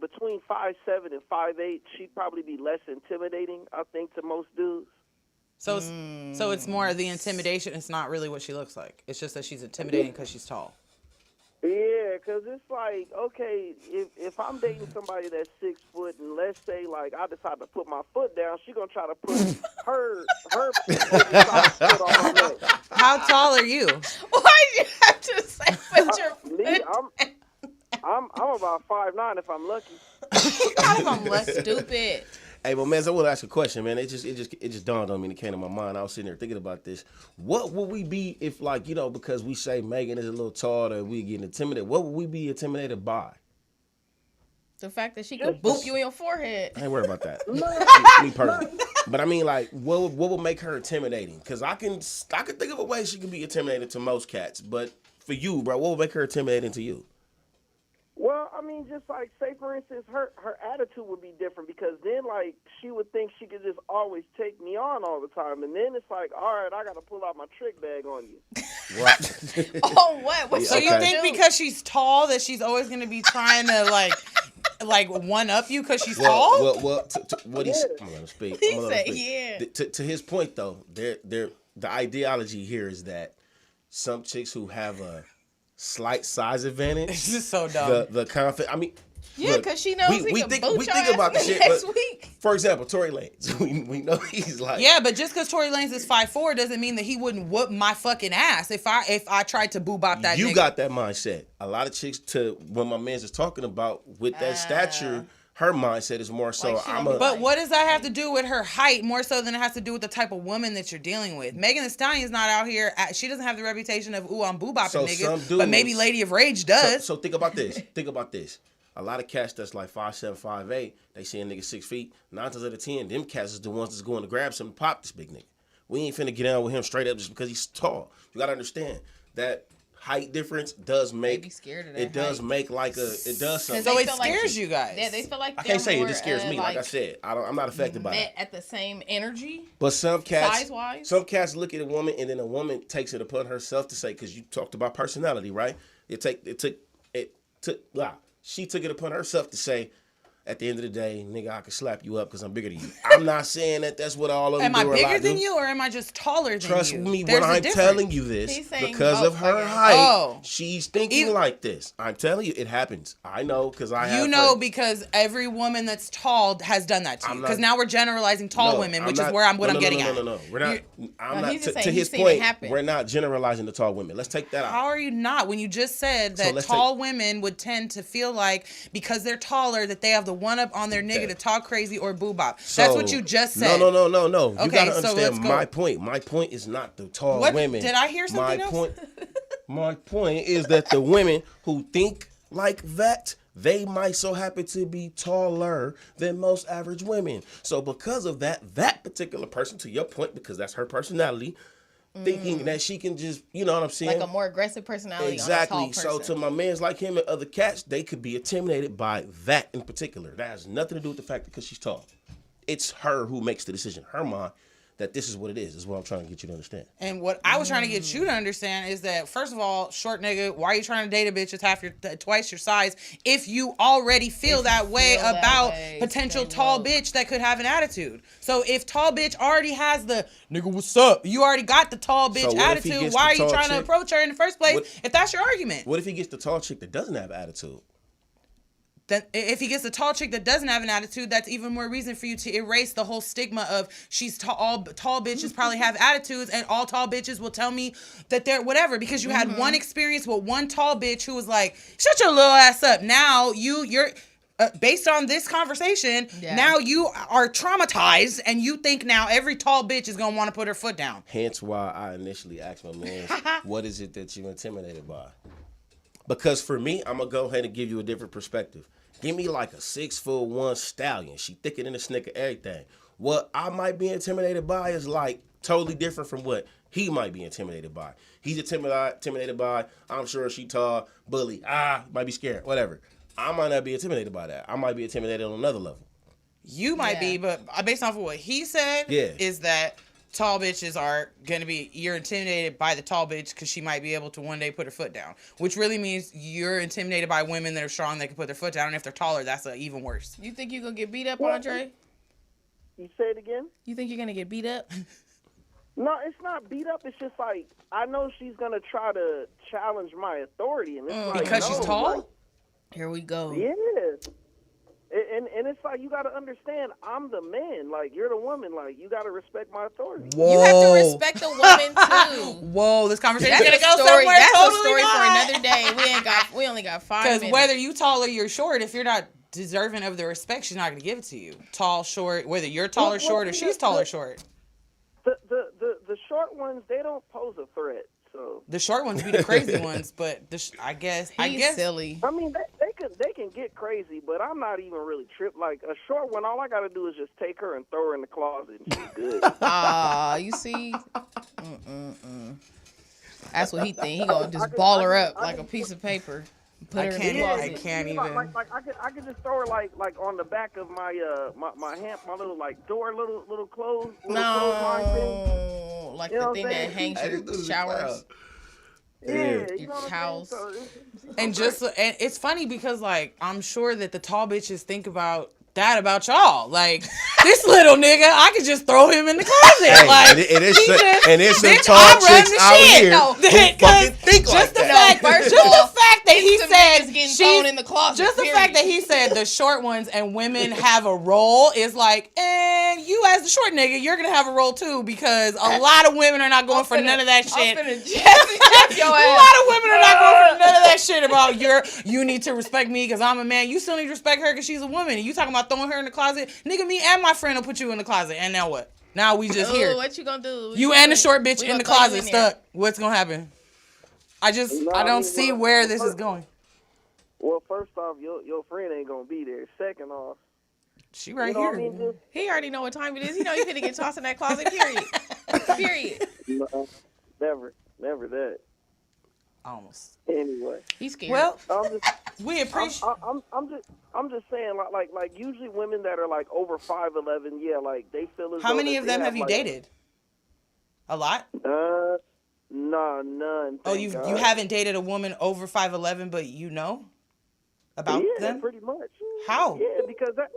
Speaker 6: between 5'7" and 5'8", she'd probably be less intimidating, I think, to most dudes.
Speaker 3: So it's more of the intimidation. It's not really what she looks like. It's just that she's intimidating because she's tall.
Speaker 6: Yeah, because it's like, okay, if I'm dating somebody that's 6 foot, and let's say, like, I decide to put my foot down, she's going to try to put her foot on my leg.
Speaker 3: How tall are you?
Speaker 2: Why'd you have to say put your foot?
Speaker 6: Me, I'm about 5'9" if I'm lucky.
Speaker 3: I'm less
Speaker 2: Stupid.
Speaker 4: Hey, but man, I want to ask a question, man. It just dawned on me and it came to my mind. I was sitting there thinking about this. What would we be if, like, because we say Megan is a little taller and we getting intimidated? What would we be intimidated by?
Speaker 2: The fact that she could boop you in your forehead.
Speaker 4: I ain't worried about that. me personally. But I mean, like, what would make her intimidating? Because I can think of a way she can be intimidating to most cats. But for you, bro, what would make her intimidating to you?
Speaker 6: Well, I mean, just like, say, for instance, her attitude would be different because then, like, she would think she could just always take me on all the time. And then it's like, all right, I got to pull out my trick bag on you.
Speaker 4: What?
Speaker 2: Oh, what?
Speaker 3: So you think because she's tall that she's always going to be trying to, like one-up you because she's tall?
Speaker 4: Well, what he's... I'm going to speak.
Speaker 2: He said, yeah.
Speaker 4: To his point, though, the ideology here is that some chicks who have a slight size advantage.
Speaker 3: It's just so dumb.
Speaker 4: The confidence. I mean,
Speaker 2: yeah, because she knows we think
Speaker 4: about the shit
Speaker 2: next week.
Speaker 4: For example, Tory Lanez. We know he's like.
Speaker 3: Yeah, but just because Tory Lanez is 5'4" doesn't mean that he wouldn't whoop my fucking ass if I tried to boo bop that.
Speaker 4: You
Speaker 3: nigga.
Speaker 4: got that mindset. A lot of chicks, to when my man's is talking about with that stature. Her mindset is more so, like
Speaker 3: But what does that have to do with her height more so than it has to do with the type of woman that you're dealing with? Megan Thee Stallion's not out here. She doesn't have the reputation of, I'm boo-bopping niggas. But maybe Lady of Rage does.
Speaker 4: So think about this. A lot of cats that's like 5'7", 5'8", they see a nigga 6 feet. 9 times out of 10, them cats is the ones that's going to grab something and pop this big nigga. We ain't finna get down with him straight up just because he's tall. You got to understand that height difference does make
Speaker 2: be scared of that
Speaker 4: it does make like it does something.
Speaker 3: So it scares you guys.
Speaker 2: Yeah, they feel like
Speaker 4: I can't say it just scares me. Like I said, I'm not affected by it.
Speaker 2: At the same energy.
Speaker 4: But some cats,
Speaker 2: size-wise?
Speaker 4: some cats look at a woman and then a woman takes it upon herself to say, because you talked about personality, right? She took it upon herself to say, at the end of the day, nigga, I can slap you up because I'm bigger than you. I'm not saying that that's what all of them do.
Speaker 3: Am I bigger than you or am I just taller than you?
Speaker 4: Trust me when I'm telling you this, because of her height, she's thinking like this. I'm telling you, it happens. I know because I have.
Speaker 3: You know, because every woman that's tall has done that to you. Because now we're generalizing tall women, which is where I'm getting at.
Speaker 4: No. We're not. I'm not. To his point, we're not generalizing the tall women. Let's take that out.
Speaker 3: How are you not? When you just said that tall women would tend to feel like because they're taller that they have the one up on their nigga to talk crazy or boo bop. That's what you just said.
Speaker 4: No.
Speaker 3: Okay,
Speaker 4: you gotta understand my point. My point is not the tall women.
Speaker 3: Did I hear something else?
Speaker 4: My point is that the women who think like that, they might so happen to be taller than most average women. So because of that particular person, to your point, because that's her personality, thinking that she can just, you know what I'm saying?
Speaker 2: Like a more aggressive personality.
Speaker 4: Exactly.
Speaker 2: On a tall person.
Speaker 4: So to my mans like him and other cats, they could be intimidated by that in particular. That has nothing to do with the fact that because she's tall. It's her who makes the decision. Her mind that this is what it is what I'm trying to get you to understand.
Speaker 3: And what I was trying to get you to understand is that, first of all, short nigga, why are you trying to date a bitch that's twice your size if you already feel that way about potential tall bitch that could have an attitude? So if tall bitch already has the nigga, what's up? You already got the tall bitch attitude. Why are you trying to approach her in the first place if that's your argument?
Speaker 4: What if he gets the tall chick that doesn't have attitude?
Speaker 3: Then if he gets a tall chick that doesn't have an attitude, that's even more reason for you to erase the whole stigma of she's all tall bitches probably have attitudes and all tall bitches will tell me that they're whatever, because you had one experience with one tall bitch who was like, shut your little ass up. Now you're based on this conversation, now you are traumatized and you think now every tall bitch is going to want to put her foot down.
Speaker 4: Hence why I initially asked my man, what is it that you're intimidated by? Because for me, I'm going to go ahead and give you a different perspective. Give me like a 6'1" stallion. She thicker than a snicker, everything. What I might be intimidated by is like totally different from what he might be intimidated by. He's intimidated by, I'm sure she tall, bully, might be scared, whatever. I might not be intimidated by that. I might be intimidated on another level.
Speaker 3: You might be, but based off of what he said, is that tall bitches are going to be, you're intimidated by the tall bitch because she might be able to one day put her foot down, which really means you're intimidated by women that are strong that can put their foot down, and if they're taller, that's even worse.
Speaker 2: You think you're going to get beat up, Andre?
Speaker 6: You say it again?
Speaker 2: You think you're going to get beat up?
Speaker 6: No, it's not beat up. It's just like, I know she's going to try to challenge my authority. And it's like,
Speaker 3: because she's tall?
Speaker 6: Like,
Speaker 2: here we go.
Speaker 6: Yeah. And it's like, you got to understand, I'm the man. Like, you're the woman. Like, you got to respect my authority.
Speaker 3: Whoa.
Speaker 2: You have to respect the woman, too.
Speaker 3: Whoa, this conversation's going to go somewhere
Speaker 2: that's
Speaker 3: totally
Speaker 2: a story
Speaker 3: not.
Speaker 2: for another day. We only got 5 minutes.
Speaker 3: Because whether you tall or you're short, if you're not deserving of the respect, she's not going to give it to you. Tall, short, whether you're tall or short, or she's tall or short.
Speaker 7: The short ones, they don't pose a threat. So
Speaker 3: the short ones be the crazy ones, but I guess
Speaker 2: silly.
Speaker 7: I mean, they can get crazy, but I'm not even really tripped. Like a short one, all I gotta do is just take her and throw her in the closet, and she's good.
Speaker 2: You see, that's what he think. He gonna just ball her up like a piece of paper. Put her in the closet.
Speaker 3: I can't even.
Speaker 7: Like I could just throw her like on the back of my my little like door, little clothes.
Speaker 2: No, like the thing that hangs your showers.
Speaker 7: Yeah,
Speaker 2: your towels.
Speaker 3: And it's funny because like I'm sure that the tall bitches think about that about y'all. Like this little nigga, I could just throw him in the closet.
Speaker 4: Hey,
Speaker 3: like
Speaker 4: and it's some tall chicks out here who fucking think like that.
Speaker 2: First of all,
Speaker 3: the fact that he said
Speaker 2: getting thrown in the closet.
Speaker 3: Just the fact that he said the short ones and women have a role is like, and you as the short nigga, you're gonna have a role too because a lot of women are not going for none of that shit. A lot of women are not going for none of that shit about you need to respect me because I'm a man. You still need to respect her because she's a woman. And you talking about throwing her in the closet, nigga? Me and my friend will put you in the closet, and now what? Now we just here.
Speaker 2: What you gonna do?
Speaker 3: You and the short bitch in the closet stuck. What's gonna happen? I don't see where this is going.
Speaker 7: Well, first off, your friend ain't gonna be there. Second off,
Speaker 3: she right here.
Speaker 7: I mean?
Speaker 2: He already know what time it is. He know he's gonna get tossed in that closet. Period.
Speaker 7: No, never that.
Speaker 3: Almost.
Speaker 7: Anyway,
Speaker 2: he's scared.
Speaker 3: Well,
Speaker 7: we appreciate. I'm just saying, like usually women that are like over 5'11", yeah, like they feel as.
Speaker 3: How many of them have you
Speaker 7: like,
Speaker 3: dated? A lot.
Speaker 7: No, none.
Speaker 3: Oh, you haven't dated a woman over 5'11", but you know about them?
Speaker 7: Yeah, pretty much.
Speaker 3: How?
Speaker 7: Yeah, because that.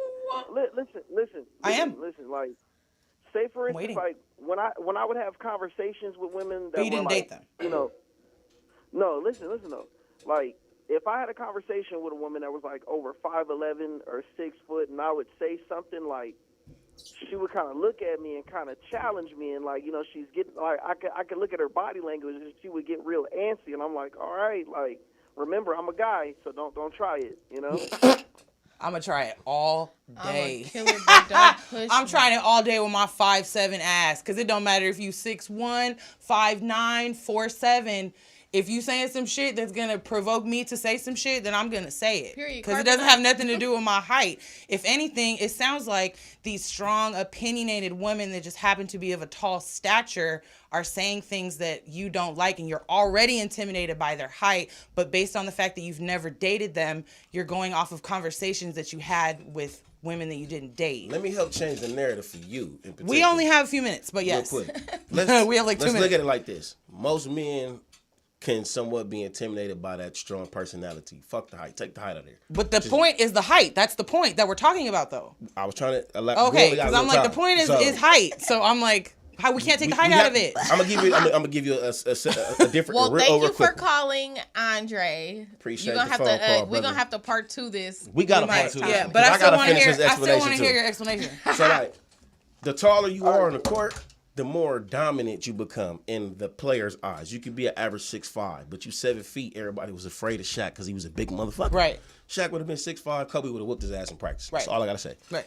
Speaker 7: Listen.
Speaker 3: I am.
Speaker 7: Listen, like, say for instance, like when I would have conversations with women that
Speaker 3: but you didn't date them.
Speaker 7: You know. No, listen though. Like, if I had a conversation with a woman that was like over 5'11" or 6 foot, and I would say something like, she would kind of look at me and kind of challenge me, and like, you know, she's getting like I could look at her body language and she would get real antsy, and I'm like, all right, like, remember I'm a guy, so don't try it, you know.
Speaker 3: I'm gonna try it all day.
Speaker 2: I'm
Speaker 3: trying it all day with my 5'7" ass, cause it don't matter if you 6'1", 5'9", 4'7". If you saying some shit that's going to provoke me to say some shit, then I'm going to say it. Because it doesn't have nothing to do with my height. If anything, it sounds like these strong, opinionated women that just happen to be of a tall stature are saying things that you don't like, and you're already intimidated by their height. But based on the fact that you've never dated them, you're going off of conversations that you had with women that you didn't date.
Speaker 4: Let me help change the narrative for you in particular.
Speaker 3: We only have a few minutes, but yes.
Speaker 4: Real quick.
Speaker 3: We have like 2 minutes.
Speaker 4: Let's look at it like this. Most men can somewhat be intimidated by that strong personality. Fuck the height. Take the height out of there.
Speaker 3: But the point is the height. That's the point that we're talking about, though.
Speaker 4: I was trying to...
Speaker 3: Okay, because I'm like, the point is height. So I'm like, how we can't take the height out of it.
Speaker 4: I'm gonna give you a different...
Speaker 2: Well, thank you for calling, Andre.
Speaker 4: Appreciate the phone call,
Speaker 2: we're going to have to part 2 this.
Speaker 4: We got to part 2.
Speaker 3: Yeah, but I still want to hear your explanation.
Speaker 4: So, like, the taller you are on the court, the more dominant you become in the player's eyes. You could be an average 6'5", but you 7 feet. Everybody was afraid of Shaq because he was a big motherfucker.
Speaker 3: Right.
Speaker 4: Shaq would have been 6'5". Kobe would have whooped his ass in practice.
Speaker 3: Right.
Speaker 4: That's all I gotta say.
Speaker 3: Right.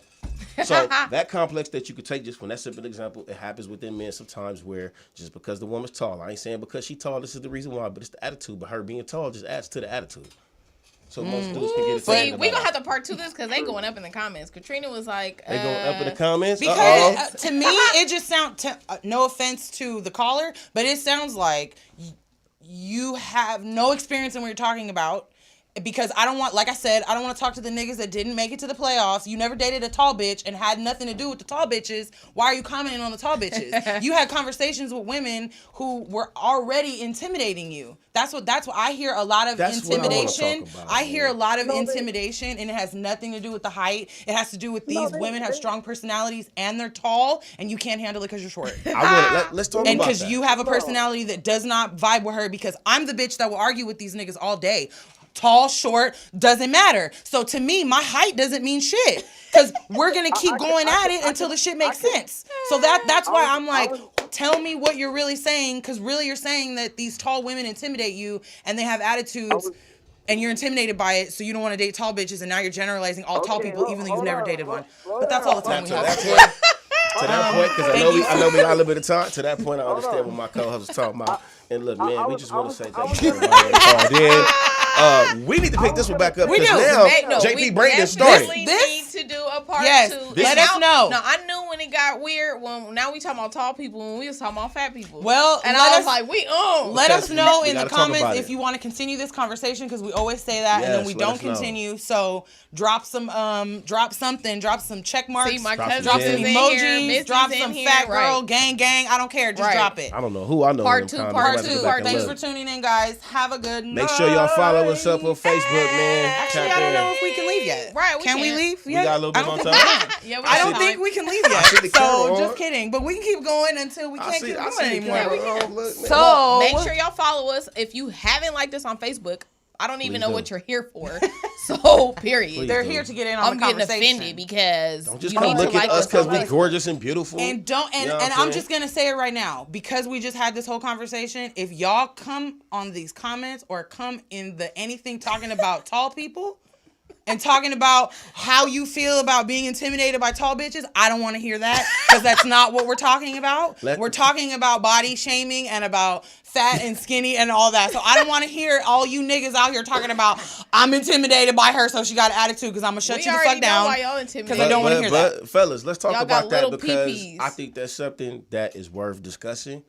Speaker 4: So that complex that you could take just from that simple example, it happens within men sometimes where just because the woman's tall, I ain't saying because she tall, this is the reason why, but it's the attitude. But her being tall just adds to the attitude. So most dudes can get it.
Speaker 2: See, we gonna have to part 2 this because they going up in the comments. Katrina was like,
Speaker 4: they going up in the comments
Speaker 3: because to me it just sounds. No offense to the caller, but it sounds like you have no experience in what you're talking about. Because I don't want, like I said, I don't want to talk to the niggas that didn't make it to the playoffs. You never dated a tall bitch and had nothing to do with the tall bitches. Why are you commenting on the tall bitches? You had conversations with women who were already intimidating you. That's what I hear a lot of intimidation. I hear a lot of intimidation, and it has nothing to do with the height. It has to do with these women have strong personalities and they're tall, and you can't handle it because you're short.
Speaker 4: Let's talk about that.
Speaker 3: And because you have a personality that does not vibe with her, because I'm the bitch that will argue with these niggas all day. Tall, short, doesn't matter. So to me, my height doesn't mean shit. Because we're going to keep going at it until the shit makes sense. So that's why I'm like, tell me what you're really saying. Because really you're saying that these tall women intimidate you and they have attitudes. and you're intimidated by it, so you don't want to date tall bitches, and now you're generalizing all tall people, even though you've never dated one. But that's all the time we have.
Speaker 4: To that point, because I know we got a little bit of time. To that point, I understand what my co-host is talking about. And look, man, we just want to say thank you for everybody that called in. We need to pick this one back up because now JGreen started.
Speaker 2: We need to do a part 2.
Speaker 3: Let us know.
Speaker 2: No, I knew when it got weird. Now we talking about tall people when we was talking about fat people.
Speaker 3: Well,
Speaker 2: and I was like,
Speaker 3: let us know in the comments if you want to continue this conversation because we always say that and then we don't continue. So drop some check marks.
Speaker 2: See, my
Speaker 3: drop some emojis. Drop some fat girl gang. I don't care. Just drop it.
Speaker 4: I don't know who I know.
Speaker 2: Part 2.
Speaker 3: Thanks for tuning in, guys. Have a good night.
Speaker 4: Make sure y'all follow us up on Facebook, man.
Speaker 3: Actually, I don't know if we can leave yet.
Speaker 2: Right?
Speaker 3: Can we leave?
Speaker 4: We got a little bit on time.
Speaker 3: I don't think we can leave yet. So just kidding. But we can keep going until we can't keep going anymore.
Speaker 2: So make sure y'all follow us. If you haven't liked us on Facebook, I don't even know what you're here for. So, period.
Speaker 3: They're here to get in on the conversation.
Speaker 2: I'm getting offended because
Speaker 4: don't just come look at us because we're gorgeous and beautiful.
Speaker 3: And I'm just gonna say it right now because we just had this whole conversation. If y'all come on these comments or come in the anything talking about tall people and talking about how you feel about being intimidated by tall bitches, I don't want to hear that because that's not what we're talking about. We're talking about body shaming and about fat and skinny and all that. So I don't want to hear all you niggas out here talking about I'm intimidated by her, so she got an attitude because I'm gonna shut you the fuck down. Because I don't want to hear that.
Speaker 4: But fellas, let's talk
Speaker 2: y'all
Speaker 4: about that because
Speaker 2: pee-pees.
Speaker 4: I think that's something that is worth discussing.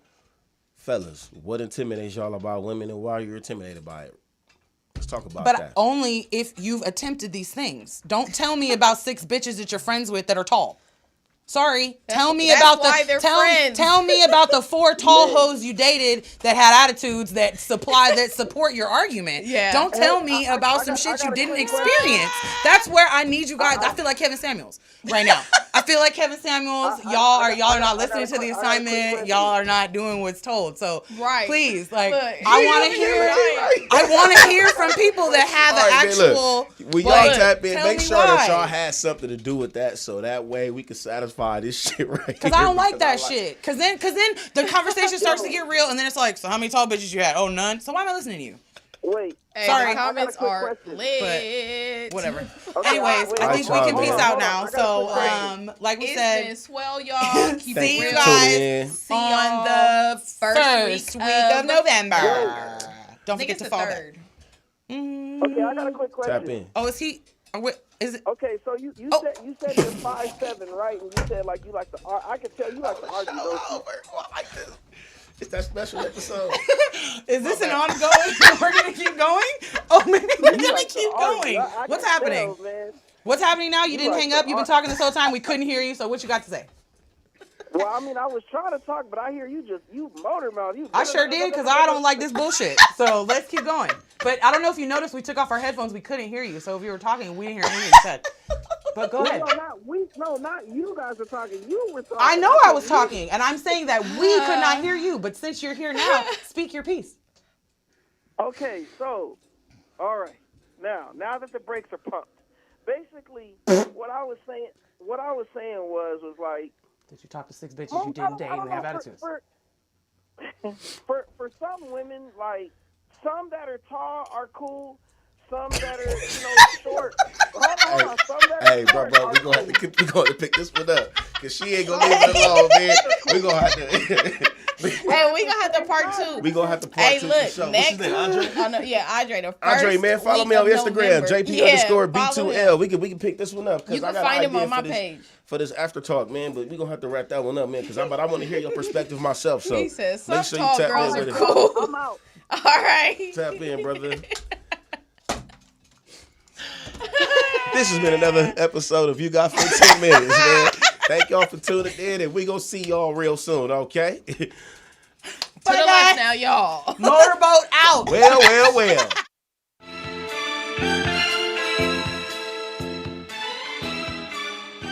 Speaker 4: Fellas, what intimidates y'all about women and why you're intimidated by it? Let's talk about that.
Speaker 3: But only if you've attempted these things. Don't tell me about 6 bitches that you're friends with that are tall. Sorry. Tell me about the 4 tall hoes you dated that had attitudes that support your argument. Yeah. Don't tell me about some shit you didn't experience. That's where I need you guys. I feel like Kevin Samuels right now. I feel like Kevin Samuels. Y'all are not listening to the assignment. Y'all are not doing what's told. So please, like, I want to hear from people that have an actual.
Speaker 4: When y'all tap in, make sure that y'all had something to do with that, so that way we can satisfy this shit right.
Speaker 3: Because I don't like that shit. Because then the conversation starts to get real, and then it's like, so how many tall bitches you had? Oh, none. So why am I listening to you?
Speaker 6: Wait.
Speaker 2: Hey,
Speaker 3: sorry.
Speaker 2: The comments are lit.
Speaker 3: But whatever. Anyways, I think we can peace out now. So, like we said,
Speaker 2: it's been swell, y'all.
Speaker 3: See you guys on the first week of November. Don't forget to follow back.
Speaker 6: Okay, I got a quick question.
Speaker 4: Tap in.
Speaker 3: Oh, is he? Is it?
Speaker 6: Okay, so you said you're 5'7", right? And you said like you like to. I can tell you like to argue.
Speaker 4: I like this. It's that special episode.
Speaker 3: Is this an ongoing? We're gonna keep going. Oh, maybe we're gonna keep going. What's happening? What's happening now? You didn't hang up. You've been talking this whole time. We couldn't hear you. So what you got to say?
Speaker 6: Well, I mean, I was trying to talk, but I hear you motor mouth.
Speaker 3: I sure did because I don't like this bullshit. So let's keep going. But I don't know if you noticed we took off our headphones. We couldn't hear you. So if you were talking, we didn't hear anything you said. But go ahead.
Speaker 6: Not you guys are talking. You were talking.
Speaker 3: I know I was talking, and I'm saying that we could not hear you. But since you're here now, speak your piece.
Speaker 6: Okay, so, all right. Now that the brakes are pumped, basically, what I was saying was like.
Speaker 3: Did you talk to 6 bitches you didn't date and they have attitudes?
Speaker 6: For some women, like some that are tall are cool. Some that are short. Hold on. Some that are short
Speaker 4: bro, we gonna have to pick this one up because she ain't gonna leave it alone, man. We gonna have to.
Speaker 2: Hey, we gonna have to part 2.
Speaker 4: We gonna have to part 2 for sure.
Speaker 2: Next,
Speaker 4: what's his name, Andre?
Speaker 2: Oh, no, yeah, Andre.
Speaker 4: Andre, man, follow me on Instagram, JP_B2L. We can pick this one up.
Speaker 2: You can find him on my page.
Speaker 4: For this after talk, man, but we gonna have to wrap that one up, man, because I want to hear your perspective myself. So
Speaker 2: he says,
Speaker 4: make sure you tap
Speaker 2: girls
Speaker 4: in
Speaker 2: are
Speaker 4: with
Speaker 2: cool.
Speaker 6: I'm out.
Speaker 2: All right.
Speaker 4: Tap in, brother. This has been another episode of You Got 15 Minutes, man. Thank y'all for tuning in, and we gonna see y'all real soon, okay?
Speaker 2: To the left now, y'all.
Speaker 3: Motorboat out.
Speaker 4: Well.